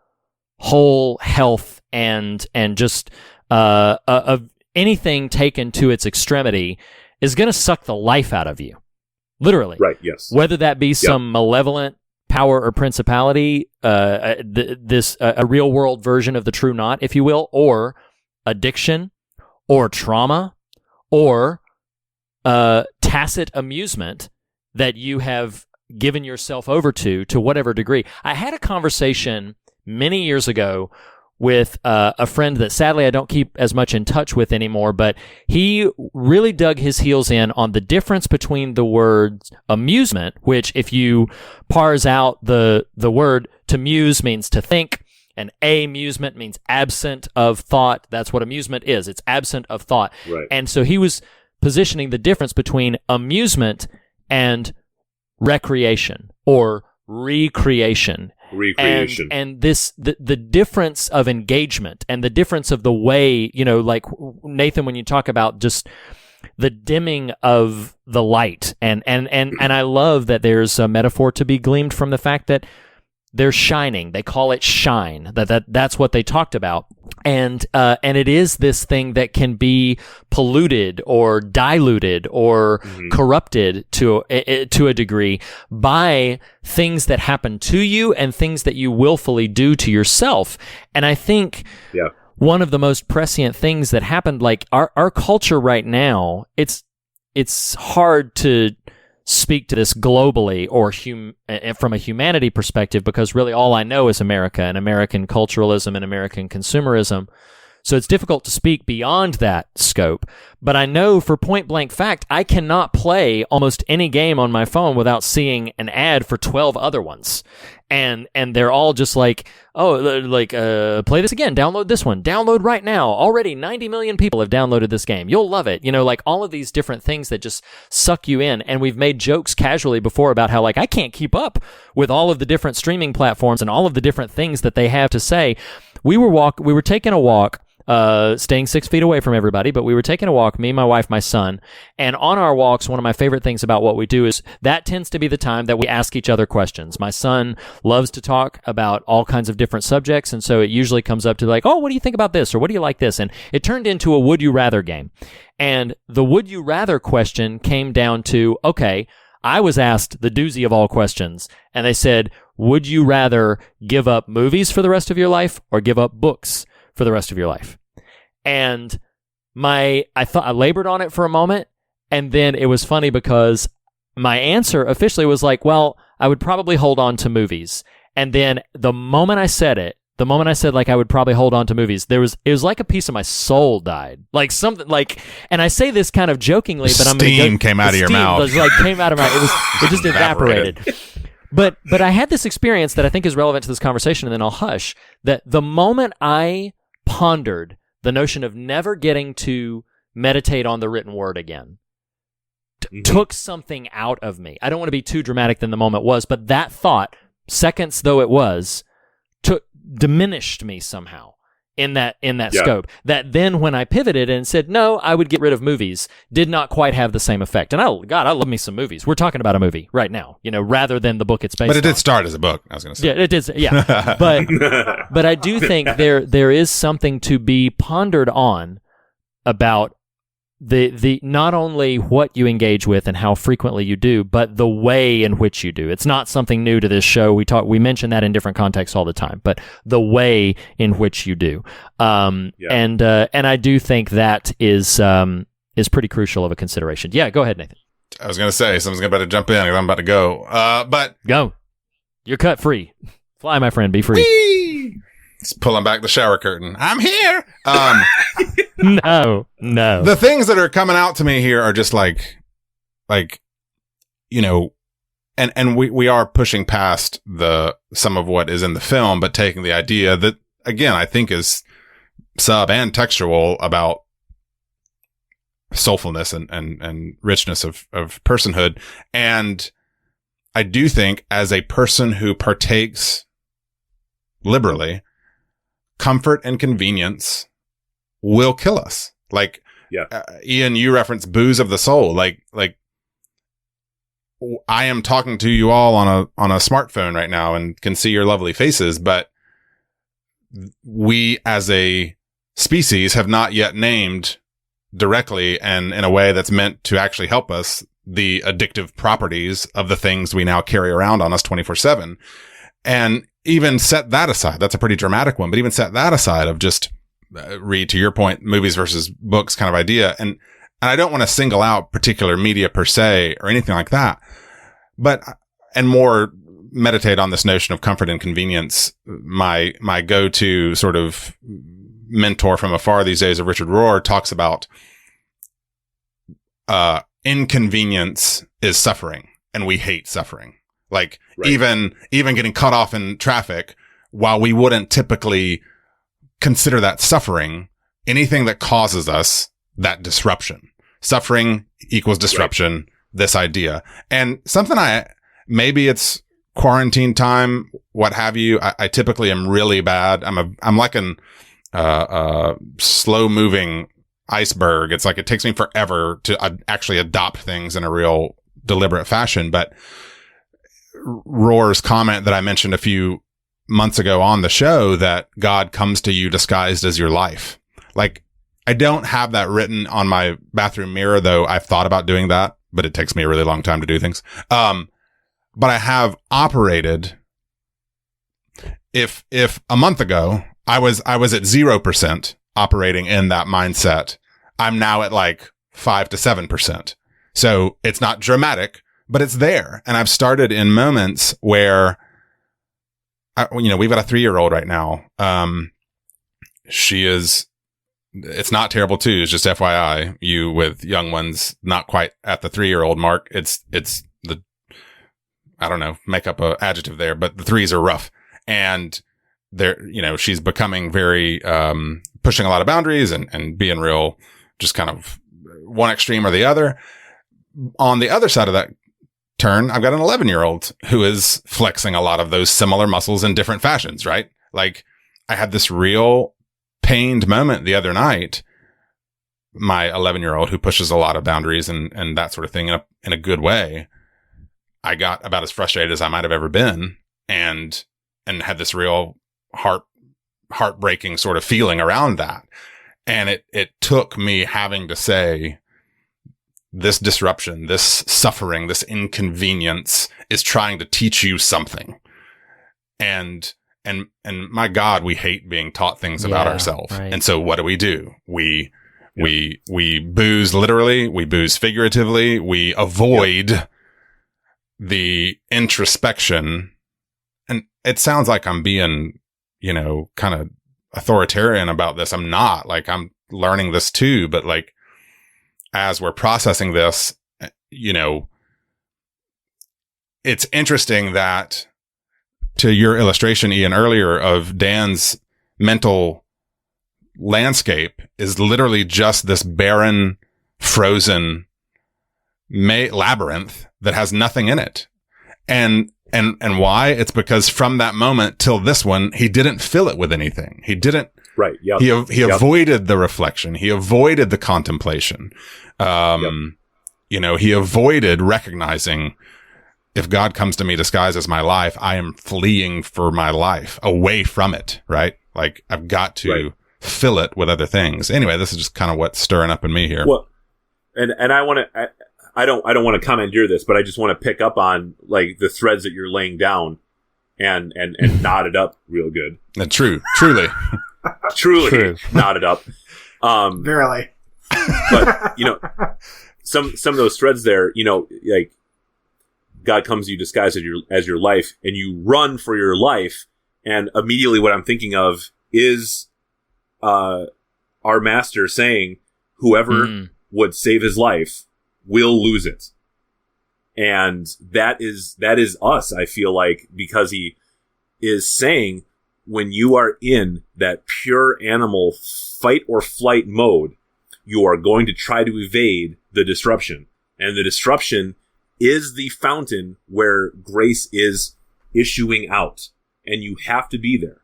whole health and just of anything taken to its extremity, is going to suck the life out of you. Literally. Right, yes. Whether that be some malevolent power or principality, a real world version of the true knot, if you will, or addiction, or trauma, or tacit amusement that you have given yourself over to whatever degree. I had a conversation many years ago with a friend that sadly I don't keep as much in touch with anymore, but he really dug his heels in on the difference between the words amusement, which if you parse out the word, to muse means to think, and amusement means absent of thought. That's what amusement is. It's absent of thought. Right. And so he was positioning the difference between amusement and recreation or recreation. And this the difference of engagement and the difference of the way, like Nathan, when you talk about just the dimming of the light, and I love that there's a metaphor to be gleaned from the fact that they're shining. They call it shine. That's what they talked about. And it is this thing that can be polluted or diluted or corrupted to a degree by things that happen to you and things that you willfully do to yourself. And I think one of the most prescient things that happened, like our culture right now, it's hard to speak to this globally or from a humanity perspective, because really all I know is America and American culturalism and American consumerism. So it's difficult to speak beyond that scope. But I know for point blank fact, I cannot play almost any game on my phone without seeing an ad for 12 other ones. And they're all just like, play this again, download this one, download right now. Already 90 million people have downloaded this game. You'll love it. Like all of these different things that just suck you in. And we've made jokes casually before about how I can't keep up with all of the different streaming platforms and all of the different things that they have to say. We were taking a walk, staying 6 feet away from everybody, but we were taking a walk, me, my wife, my son, and on our walks, one of my favorite things about what we do is that tends to be the time that we ask each other questions. My son loves to talk about all kinds of different subjects, and so it usually comes up to oh, what do you think about this, or what do you like this? And it turned into a would you rather game. And the would you rather question came down to, okay, I was asked the doozy of all questions, and they said, would you rather give up movies for the rest of your life or give up books for the rest of your life? And I labored on it for a moment, and then it was funny because my answer officially was well, I would probably hold on to movies. And then the moment I said I would probably hold on to movies, it was like a piece of my soul died. And I say this kind of jokingly, but steam came out of your mouth. Came out of my, it just evaporated. But I had this experience that I think is relevant to this conversation, and then I'll hush, that the moment I pondered the notion of never getting to meditate on the written word again, took something out of me. I don't want to be too dramatic than the moment was, but that thought, seconds though it was, diminished me somehow in that scope. That then when I pivoted and said, no, I would get rid of movies, did not quite have the same effect. And I love me some movies. We're talking about a movie right now, rather than the book it's based on. But it did start as a book, I was going to say. Yeah, it did. Yeah. But I do think there is something to be pondered on about the not only what you engage with and how frequently you do, but the way in which you do. It's not something new to this show. We mention that in different contexts all the time, but the way in which you do. And I do think that is pretty crucial of a consideration. Yeah, go ahead, Nathan. I was going to say, someone's about to jump in because I'm about to go. But go. You're cut free. Fly, my friend. Be free. Whee! It's pulling back the shower curtain. I'm here. No. The things that are coming out to me here are just like you know, and we are pushing past some of what is in the film, but taking the idea that, again, I think is sub and textual about soulfulness and richness of personhood. And I do think, as a person who partakes liberally, comfort and convenience will kill us. Like, Ian, you referenced booze of the soul. Like I am talking to you all on a smartphone right now and can see your lovely faces, but we as a species have not yet named directly and in a way that's meant to actually help us the addictive properties of the things we now carry around on us 24/7. And even set that aside, that's a pretty dramatic one, but even set that aside of just read, to your point, movies versus books kind of idea. And I don't want to single out particular media per se or anything like that, and more meditate on this notion of comfort and convenience. My go-to sort of mentor from afar these days, of Richard Rohr, talks about, inconvenience is suffering, and we hate suffering. Like, right. even getting cut off in traffic, while we wouldn't typically consider that suffering, anything that causes us that disruption. Suffering equals disruption, right. This idea. And something maybe it's quarantine time, what have you. I typically am really bad. I'm like slow moving iceberg. It's like it takes me forever to actually adopt things in a real deliberate fashion. But Rohr's comment that I mentioned a few months ago on the show, that God comes to you disguised as your life. Like, I don't have that written on my bathroom mirror, though I've thought about doing that, but it takes me a really long time to do things. But I have operated. If a month ago I was at 0% operating in that mindset, I'm now at like 5 to 7%. So it's not dramatic, but it's there. And I've started in moments where, we've got a 3-year-old right now. It's not terrible twos, just FYI, you with young ones, not quite at the 3-year-old mark. It's I don't know, make up a adjective there, but the 3s are rough. And she's becoming very, pushing a lot of boundaries and being real, just kind of one extreme or the other. On the other side of that turn, I've got an 11-year-old who is flexing a lot of those similar muscles in different fashions, right? Like, I had this real pained moment the other night. My 11-year-old, who pushes a lot of boundaries and that sort of thing in a good way, I got about as frustrated as I might have ever been, and had this real heartbreaking sort of feeling around that. And it took me having to say, this disruption, this suffering, this inconvenience is trying to teach you something. And my God, we hate being taught things about ourselves. Right. And so what do? We booze literally, we booze figuratively, we avoid the introspection. And it sounds like I'm being, kind of authoritarian about this. I'm not. Like, I'm learning this too, but like, as we're processing this, it's interesting that, to your illustration, Ian, earlier, of Dan's mental landscape is literally just this barren, frozen labyrinth that has nothing in it. And why? It's because from that moment till this one, he didn't fill it with anything. He didn't. Right. Yep. He avoided the reflection. He avoided the contemplation. He avoided recognizing, if God comes to me disguised as my life, I am fleeing for my life away from it. Right. Like, I've got to fill it with other things. Anyway, this is just kind of what's stirring up in me here. Well, and I want to, I don't want to commandeer this, but I just want to pick up on like the threads that you're laying down and knot it up real good. Truly. Truly knotted up. Verily. But, some of those threads there, like, God comes to you disguised as your life, and you run for your life. And immediately what I'm thinking of is our master saying, whoever would save his life will lose it. And that is us, I feel like, because he is saying when you are in that pure animal fight or flight mode, you are going to try to evade the disruption. And the disruption is the fountain where grace is issuing out. And you have to be there.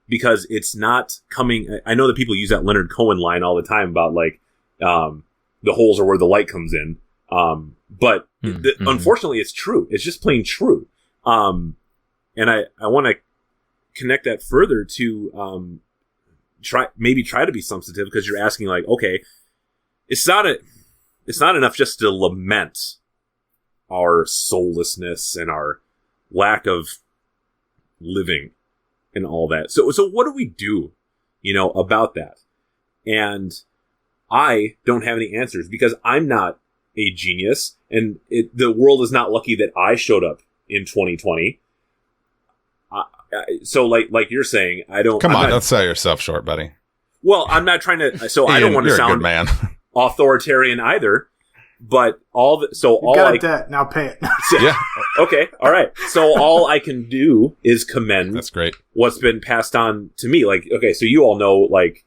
Because it's not coming... I know that people use that Leonard Cohen line all the time about, like, the holes are where the light comes in. But unfortunately, it's true. It's just plain true. And I want to connect that further to try to be substantive, because you're asking, like, okay, it's not enough just to lament our soullessness and our lack of living and all that. So what do we do, about that? And I don't have any answers, because I'm not a genius, and the world is not lucky that I showed up in 2020. So like you're saying, don't sell yourself short, buddy. Well, I'm not trying to. So I don't want to sound man. authoritarian either. But you got a debt, now pay it. Yeah. Okay. All right. So all I can do is commend. That's great. What's been passed on to me. Like, okay, so you all know, like,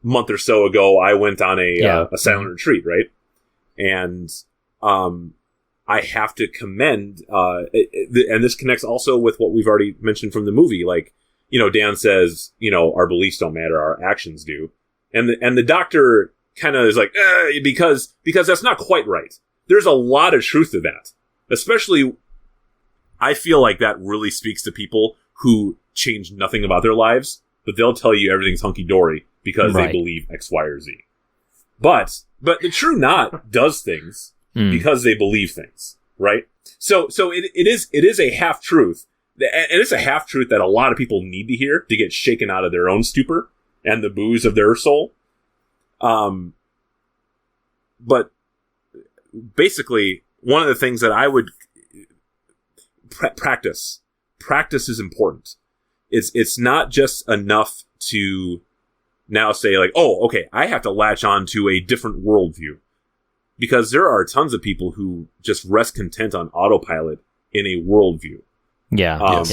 a month or so ago, I went on a silent retreat, right? And I have to commend, and this connects also with what we've already mentioned from the movie. Like, Dan says, our beliefs don't matter, our actions do. And the doctor kind of is like, because that's not quite right. There's a lot of truth to that. Especially, I feel like that really speaks to people who change nothing about their lives, but they'll tell you everything's hunky-dory because they believe X, Y, or Z. But the true not does things because they believe things, right? So it is a half-truth. And it's a half-truth that a lot of people need to hear to get shaken out of their own stupor and the booze of their soul. But basically, one of the things that I would practice is important. It's not just enough to now say, like, oh, okay, I have to latch on to a different worldview, because there are tons of people who just rest content on autopilot in a worldview. Yeah.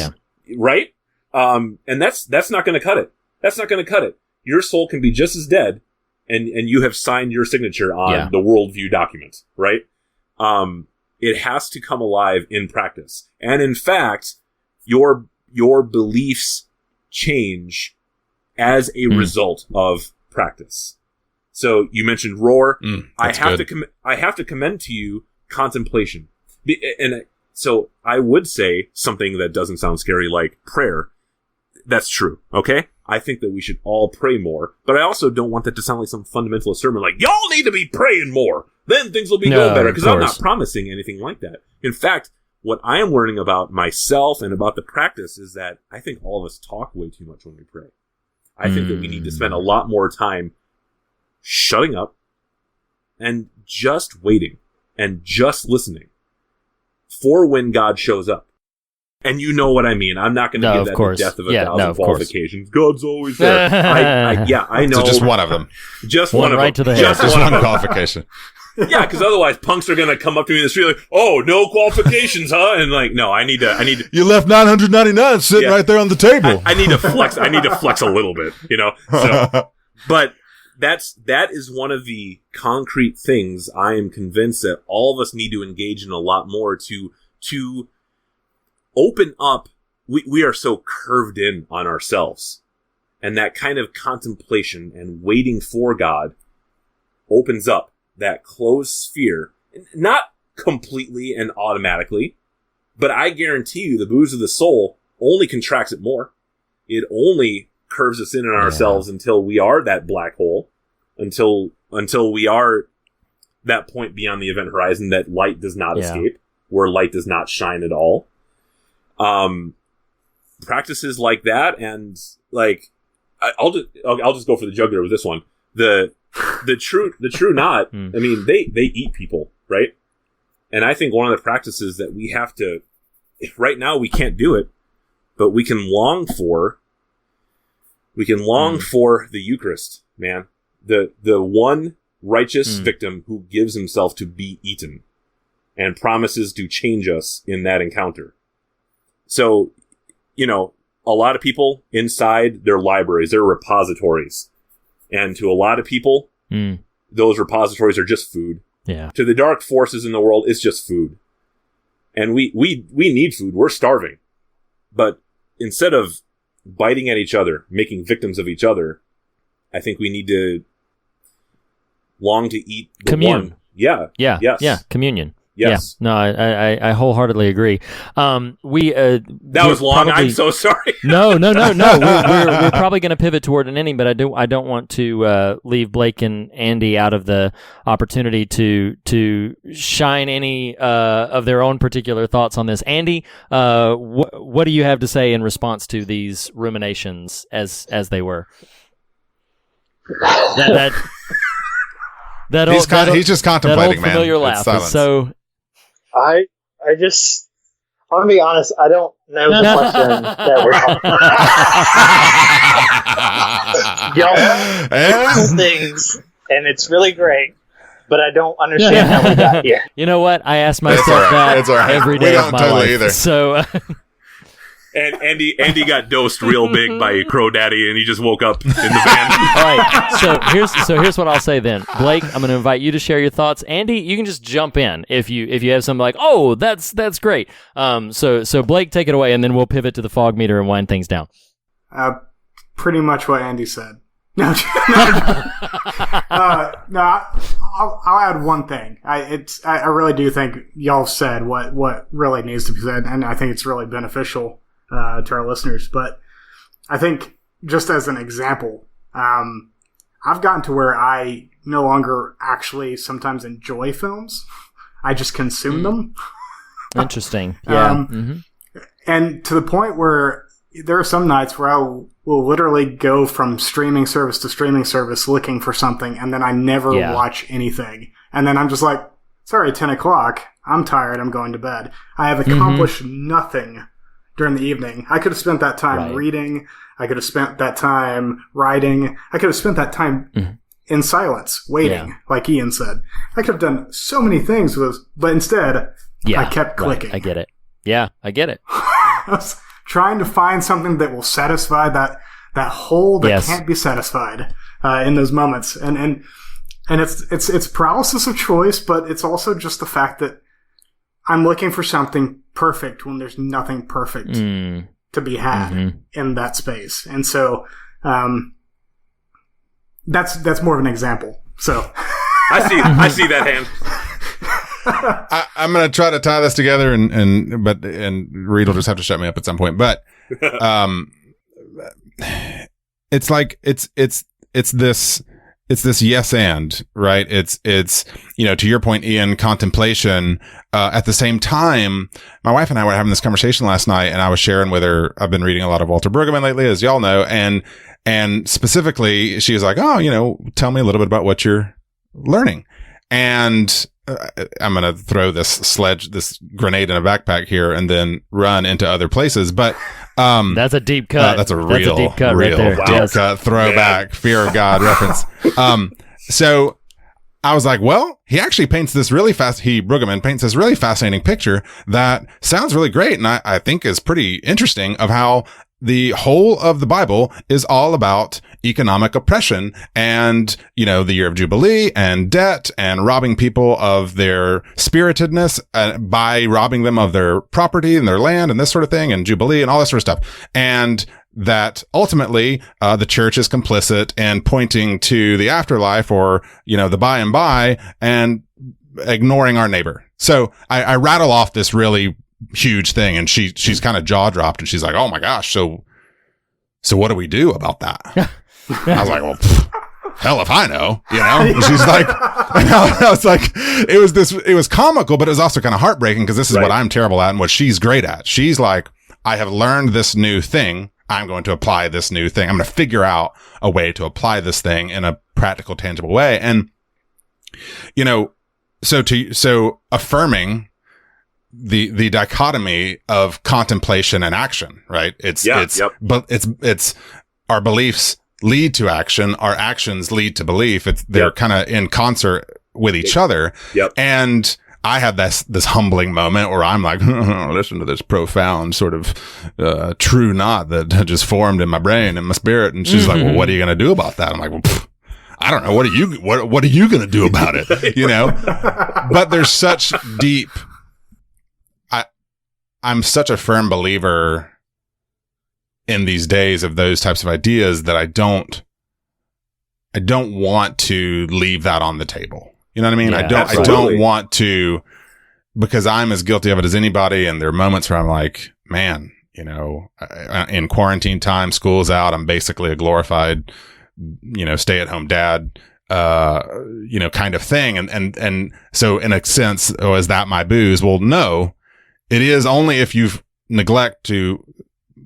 Right? And that's not going to cut it. That's not going to cut it. Your soul can be just as dead, and you have signed your signature on the worldview document, right? It has to come alive in practice. And in fact, your beliefs change as a result of practice. So you mentioned roar. I have to commend to you contemplation. And so I would say something that doesn't sound scary, like prayer. That's true. Okay. I think that we should all pray more, but I also don't want that to sound like some fundamentalist sermon, like, y'all need to be praying more, then things will be going better, because I'm not promising anything like that. In fact, what I am learning about myself and about the practice is that I think all of us talk way too much when we pray. I think that we need to spend a lot more time shutting up and just waiting and just listening for when God shows up. And you know what I mean. I'm not going to give that the death of a thousand qualifications. God's always there. I know. So just one of them. Just one of them. To the just one qualification. Yeah, because otherwise punks are going to come up to me in the street like, oh, no qualifications, huh? And like, no, I need to. You left $999 sitting right there on the table. I need to flex. I need to flex a little bit, So, but that is one of the concrete things I am convinced that all of us need to engage in a lot more to open up. We are so curved in on ourselves, and that kind of contemplation and waiting for God opens up that closed sphere, not completely and automatically, but I guarantee you the booze of the soul only contracts it more. It only curves us in on ourselves until we are that black hole, until we are that point beyond the event horizon that light does not escape, where light does not shine at all. Practices like that, and like I'll just go for the jugular with this one. The true not. I mean, they eat people, right? And I think one of the practices that we have to, right now we can't do it, but we can long for the Eucharist, man. The one righteous victim who gives himself to be eaten. and promises to change us in that encounter. So, you know, a lot of people inside their libraries, their repositories, and to a lot of people, those repositories are just food. Yeah. To the dark forces in the world, it's just food. And we need food. We're starving. But instead of biting at each other, making victims of each other, I think we need to long to eat the Commune. one. Yeah. Yeah. Yes. Yeah. Communion. Yes. Yeah. No, I wholeheartedly agree. That was long. I'm so sorry. No. We're probably going to pivot toward an ending, but I don't want to leave Blake and Andy out of the opportunity to shine any of their own particular thoughts on this. Andy, what do you have to say in response to these ruminations as they were? He's just contemplating, that old familiar laugh. So I want to be honest. I don't know the question that we're y'all have things, and it's really great, but I don't understand how we got here. You know what? I ask myself that every day of my life. Either. So. And Andy got dosed real big by Crow Daddy, and he just woke up in the van. All right, so here's what I'll say then, Blake. I'm going to invite you to share your thoughts. Andy, you can just jump in if you have something like, oh, that's great. So Blake, take it away, and then we'll pivot to the fog meter and wind things down. Pretty much what Andy said. No, I'll add one thing. I really do think y'all said what really needs to be said, and I think it's really beneficial to our listeners. But I think, just as an example, I've gotten to where I no longer actually sometimes enjoy films. I just consume them. Interesting. Yeah. And to the point where there are some nights where I will literally go from streaming service to streaming service looking for something, and then I never watch anything. And then I'm just like, it's already 10 o'clock. I'm tired. I'm going to bed. I have accomplished nothing during the evening. I could have spent that time reading. I could have spent that time writing. I could have spent that time in silence, waiting, like Ian said. I could have done so many things with this, but instead, I kept clicking. I get it. Yeah, I get it. I was trying to find something that will satisfy that hole that can't be satisfied in those moments. And it's paralysis of choice, but it's also just the fact that I'm looking for something perfect when there's nothing perfect to be had in that space. And so that's more of an example. So I see that hand. I'm going to try to tie this together, and Reed will just have to shut me up at some point. But it's like it's this yes and, right? It's to your point, Ian, contemplation. At the same time, my wife and I were having this conversation last night, and I was sharing with her. I've been reading a lot of Walter Brueggemann lately, as y'all know, and specifically, she was like, "Oh, tell me a little bit about what you're learning." And I'm going to throw this grenade in a backpack here and then run into other places. But, that's a deep cut. That's a real deep cut right there. Deep cut throwback, Fear of God reference. So I was like, well, Brueggemann paints this really fascinating picture that sounds really great. And I think is pretty interesting of how the whole of the Bible is all about economic oppression and, the year of Jubilee and debt and robbing people of their spiritedness by robbing them of their property and their land and this sort of thing, and Jubilee and all this sort of stuff. And that ultimately, the church is complicit in pointing to the afterlife or, the by and by, and ignoring our neighbor. So I rattle off this really huge thing, and she's kind of jaw dropped, and she's like, "Oh my gosh, so what do we do about that?" I was like, "Well, hell if I know," And she's like, and I was like, it was comical, but it was also kind of heartbreaking, because this is what I'm terrible at and what she's great at. She's like, I have learned this new thing. I'm going to apply this new thing. I'm going to figure out a way to apply this thing in a practical, tangible way. And, so affirming the dichotomy of contemplation and action, right? But it's our beliefs lead to action. Our actions lead to belief. They're kind of in concert with each other. Yep. And I have this humbling moment where I'm like, listen to this profound sort of true knot that just formed in my brain and my spirit. And she's like, well, what are you going to do about that? I'm like, well, I don't know. What are you going to do about it? You know, but there's such deep, I'm such a firm believer in these days of those types of ideas that I don't want to leave that on the table. You know what I mean? Yeah, I don't want to, because I'm as guilty of it as anybody. And there are moments where I'm like, man, you know, in quarantine time, school's out. I'm basically a glorified, you know, stay at home dad, you know, kind of thing. And so in a sense, oh, is that my booze? Well, no, it is only if you neglect to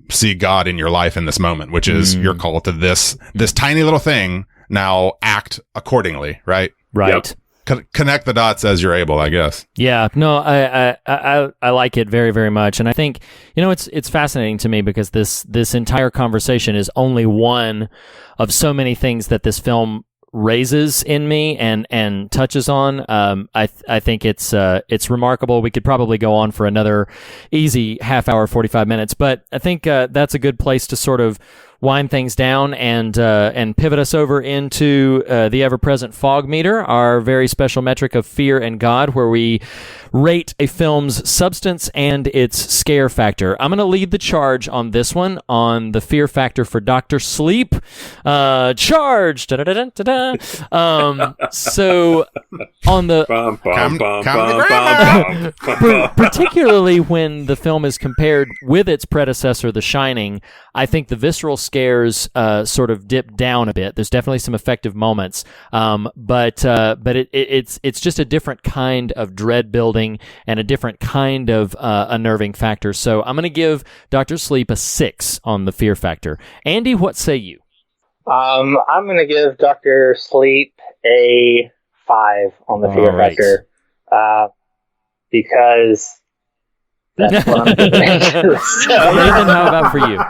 see God in your life in this moment, which is your call to this tiny little thing. Now act accordingly, right? Right. Yep. Connect the dots as you're able, I guess. Yeah, no, I like it very, very much, and I think, you know, it's fascinating to me because this entire conversation is only one of so many things that this film raises in me and touches on. I think it's remarkable. We could probably go on for another easy half hour, 45 minutes, but I think that's a good place to sort of wind things down and pivot us over into the ever-present fog meter, our very special metric of fear and God, where we rate a film's substance and its scare factor. I'm going to lead the charge on this one, on the fear factor for Dr. Sleep. Charge! Da-da-da-da-da-da. So, on the... particularly when the film is compared with its predecessor, The Shining, I think the visceral scares sort of dip down a bit. There's definitely some effective moments, but it's just a different kind of dread building and a different kind of unnerving factor. So I'm going to give Dr. Sleep a 6 on the fear factor. Andy, what say you? I'm going to give Dr. Sleep a 5 on the fear factor, because that's what I'm doing. Nathan, how about for you?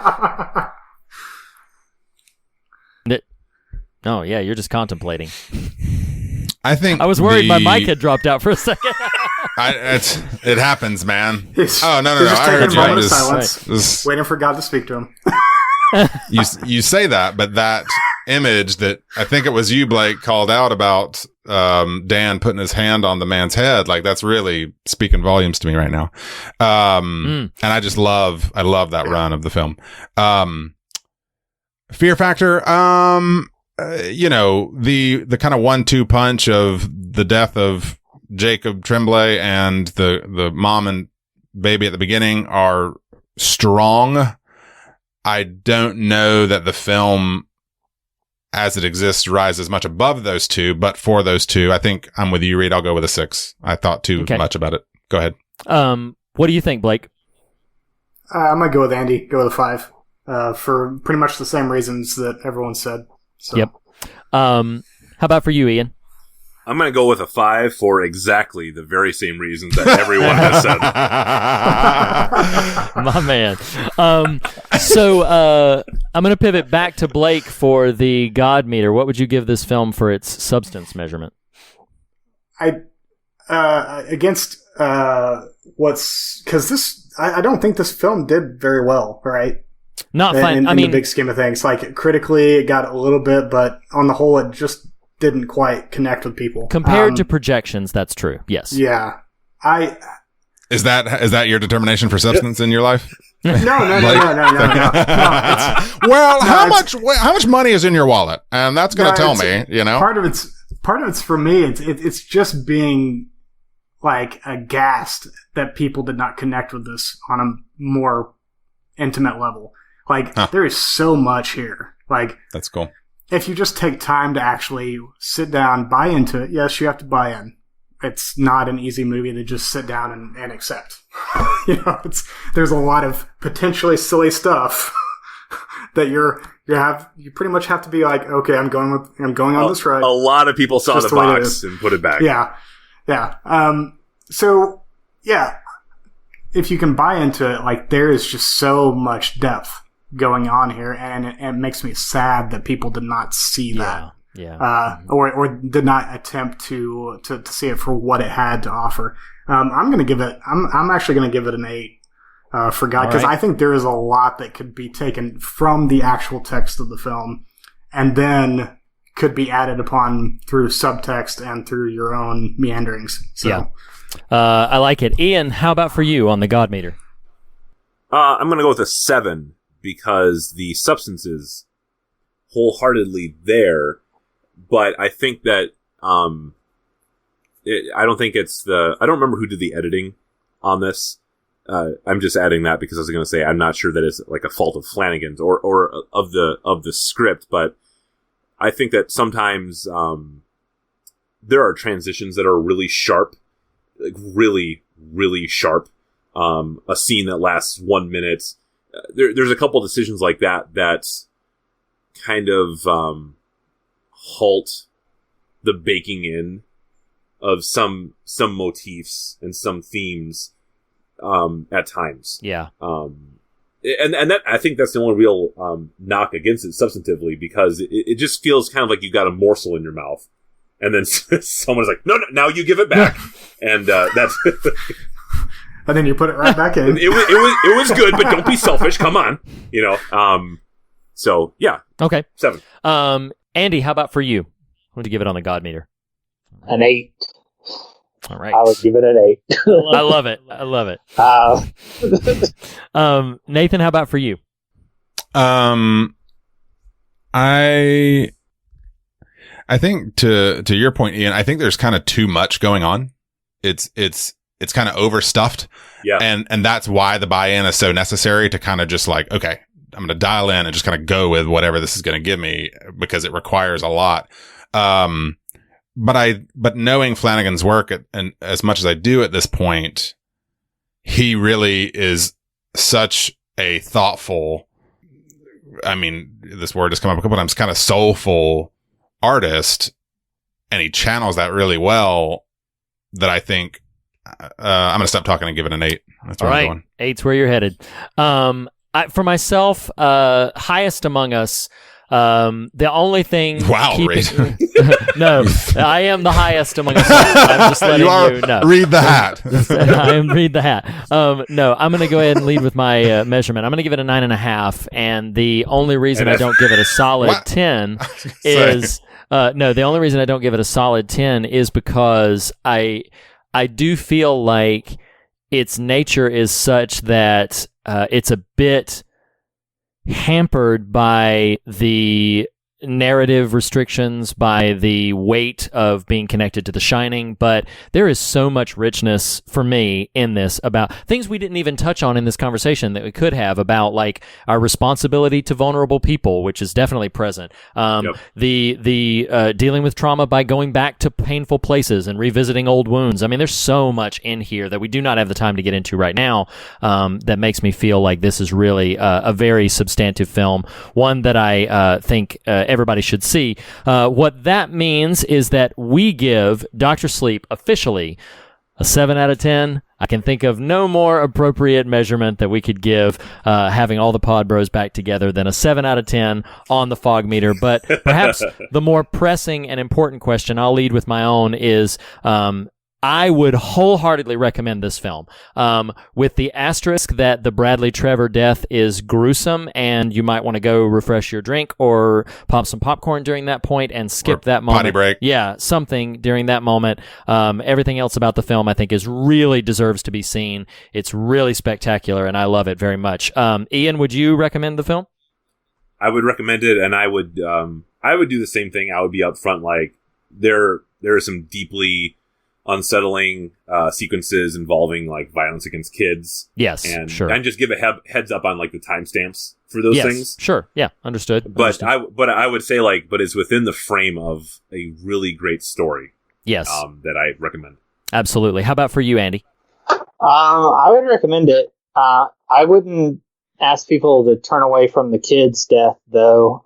Oh, yeah, you're just contemplating. I think I was worried my mic had dropped out for a second. It happens, man. No. Just I heard taking a moment of you. silence, waiting for God to speak to him. You say that, but that image that I think it was you, Blake, called out about Dan putting his hand on the man's head, like that's really speaking volumes to me right now. And I love that run of the film. Fear factor, you know, the kind of 1-2 punch of the death of Jacob Tremblay and the mom and baby at the beginning are strong. I don't know that the film as it exists rises much above those two, but for those two, I think I'm with you, Reed. I'll go with a 6. I thought too much about it. Go ahead. What do you think, Blake? I'm going to go with Andy, go with a 5, for pretty much the same reasons that everyone said. So. Yep. How about for you, Ian? I'm going to go with a 5 for exactly the very same reasons that everyone has said. My man. So I'm going to pivot back to Blake for the God meter. What would you give this film for its substance measurement? Against because this, I don't think this film did very well, right? Not fine. In the big scheme of things, like critically, it got a little bit, but on the whole, it just didn't quite connect with people. Compared to projections, that's true. Yes. Yeah. Is that your determination for substance in your life? No. Well, how much money is in your wallet? And that's going to tell me, you know. Part of it's for me. It's just being like aghast that people did not connect with this on a more intimate level. Like there is so much here. Like that's cool. If you just take time to actually sit down, buy into it. Yes, you have to buy in. It's not an easy movie to just sit down and accept. You know, there's a lot of potentially silly stuff that you pretty much have to be like, okay, I'm going on this ride. A lot of people saw the box and put it back. Yeah. So yeah, if you can buy into it, like there is just so much depth going on here, and it makes me sad that people did not see that. or did not attempt to see it for what it had to offer. I'm actually going to give it an 8 for God, because I think there is a lot that could be taken from the actual text of the film and then could be added upon through subtext and through your own meanderings. So. Yeah. I like it. Ian, how about for you on the God meter? I'm going to go with a 7 because the substance is wholeheartedly there, but I think that I don't think it's I don't remember who did the editing on this. I'm just adding that because I was going to say I'm not sure that it's like a fault of Flanagan's or of the script, but I think that sometimes there are transitions that are really sharp, like really, really sharp. A scene that lasts 1 minute. There's a couple decisions like that kind of halt the baking in of some motifs and some themes at times. Yeah. And that I think that's the only real knock against it substantively, because it just feels kind of like you got a morsel in your mouth, and then someone's like, no, now you give it back, and that's. And then you put it right back in. It was good, but don't be selfish. Come on, So yeah. Okay. 7. Andy, how about for you? What would you give it on the God meter? An 8. All right. I would give it an 8. I love it. Nathan, how about for you? I think to your point, Ian, I think there's kind of too much going on. It's kind of overstuffed. Yeah. And that's why the buy-in is so necessary, to kind of just like, okay, I'm going to dial in and just kind of go with whatever this is going to give me, because it requires a lot. But knowing Flanagan's work and as much as I do at this point, he really is such a thoughtful, I mean, this word has come up a couple times, kind of soulful artist. And he channels that really well, that I think, I'm going to stop talking and give it an 8. That's where I'm going. 8's where you're headed. For myself, highest among us. The only thing. Wow, No, I am the highest among us. I'm just letting you know. Read the hat. I am read the hat. No, I'm going to go ahead and lead with my measurement. I'm going to give it a 9.5, and the only reason I don't give it a solid 10 is the only reason I don't give it a solid 10 is because I do feel like its nature is such that it's a bit hampered by the narrative restrictions, by the weight of being connected to The Shining, but there is so much richness for me in this about things we didn't even touch on in this conversation that we could have, about like our responsibility to vulnerable people, which is definitely present. The dealing with trauma by going back to painful places and revisiting old wounds. I mean, there's so much in here that we do not have the time to get into right now, that makes me feel like this is really a very substantive film, one that I think everybody should see. What that means is that we give Dr. Sleep officially a 7 out of 10. I can think of no more appropriate measurement that we could give, having all the pod bros back together, than a 7 out of 10 on the fog meter. But perhaps the more pressing and important question, I'll lead with my own, is I would wholeheartedly recommend this film, with the asterisk that the Bradley Trevor death is gruesome, and you might want to go refresh your drink or pop some popcorn during that point and skip that moment. Potty break. Yeah, something during that moment. Everything else about the film, I think, really deserves to be seen. It's really spectacular, and I love it very much. Ian, would you recommend the film? I would recommend it, and I would do the same thing. I would be upfront, like there are some deeply unsettling sequences involving like violence against kids. Yes, and sure. And just give a heads up on like the timestamps for those things. Sure, yeah, understood. But I would say but it's within the frame of a really great story. Yes, that I recommend. Absolutely. How about for you, Andy? I would recommend it. I wouldn't ask people to turn away from the kid's death though,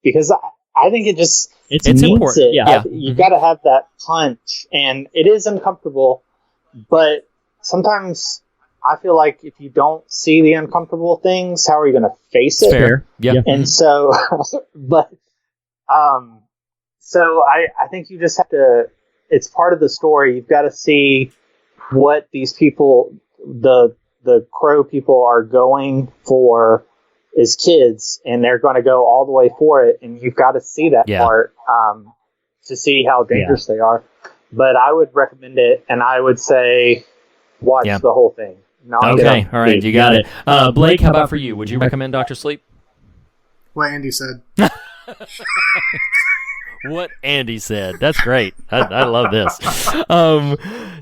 because I think it just it's important. Yeah. You've got to have that punch, and it is uncomfortable, but sometimes I feel like if you don't see the uncomfortable things, how are you going to face it? Fair. Yeah. And so, but So I think you just have to, it's part of the story. You've got to see what these people, the Crow people are going for as kids, and they're going to go all the way for it. And you've got to see that part to see how dangerous they are. But I would recommend it, and I would say watch the whole thing. Okay, all right, you got it. Blake, how about for you? Would you recommend Dr. Sleep? What Andy said. What Andy said. That's great. I love this.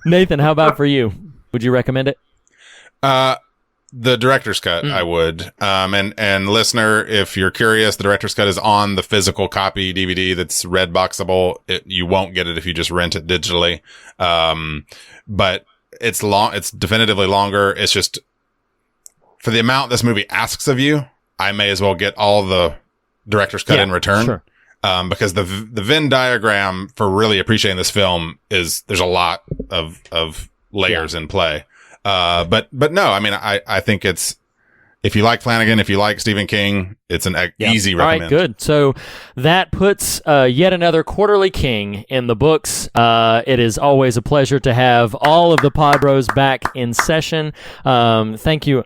Nathan, how about for you? Would you recommend it? The director's cut, I would. And listener, if you're curious, the director's cut is on the physical copy DVD that's Redboxable. You won't get it if you just rent it digitally. But it's long. It's definitively longer. It's just for the amount this movie asks of you, I may as well get all the director's cut in return. Sure. Because the Venn diagram for really appreciating this film is there's a lot of layers in play. But no, I mean, I think it's, if you like Flanagan, if you like Stephen King, it's an easy recommend. All right, good. So that puts yet another Quarterly King in the books. It is always a pleasure to have all of the Pod Bros back in session. Thank you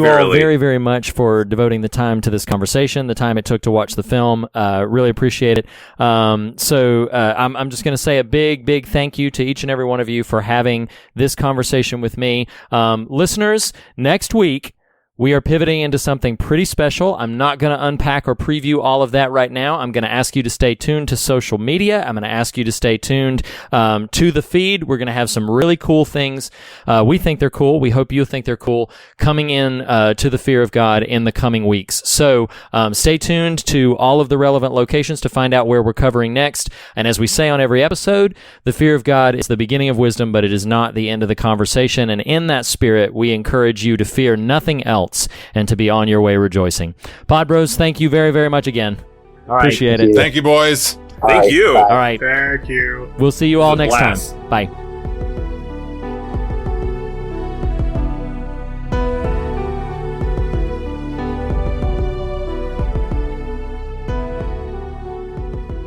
all very, very much for devoting the time to this conversation, the time it took to watch the film. Really appreciate it. So I'm just going to say a big, big thank you to each and every one of you for having this conversation with me. Listeners, next week, we are pivoting into something pretty special. I'm not going to unpack or preview all of that right now. I'm going to ask you to stay tuned to social media. I'm going to ask you to stay tuned to the feed. We're going to have some really cool things. We think they're cool. We hope you think they're cool coming in to the Fear of God in the coming weeks. So stay tuned to all of the relevant locations to find out where we're covering next. And as we say on every episode, the Fear of God is the beginning of wisdom, but it is not the end of the conversation. And in that spirit, we encourage you to fear nothing else and to be on your way rejoicing. Pod Bros, thank you very, very much again. All right, appreciate it. Thank you, boys. Thank you. Bye. All right. Thank you. We'll see you all next time. Bye.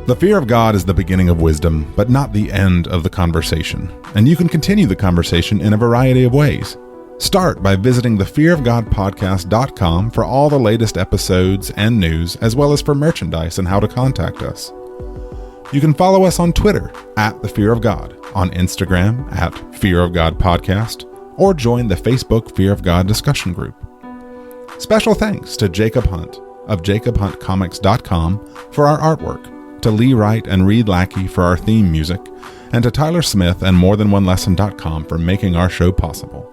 The fear of God is the beginning of wisdom, but not the end of the conversation. And you can continue the conversation in a variety of ways. Start by visiting thefearofgodpodcast.com for all the latest episodes and news, as well as for merchandise and how to contact us. You can follow us on Twitter @TheFearOfGod, on Instagram @FearOfGodPodcast, or join the Facebook Fear of God discussion group. Special thanks to Jacob Hunt of JacobHuntComics.com for our artwork, to Lee Wright and Reed Lackey for our theme music, and to Tyler Smith and MoreThanOneLesson.com for making our show possible.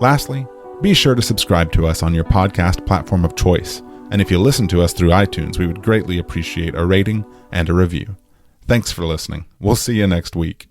Lastly, be sure to subscribe to us on your podcast platform of choice, and if you listen to us through iTunes, we would greatly appreciate a rating and a review. Thanks for listening. We'll see you next week.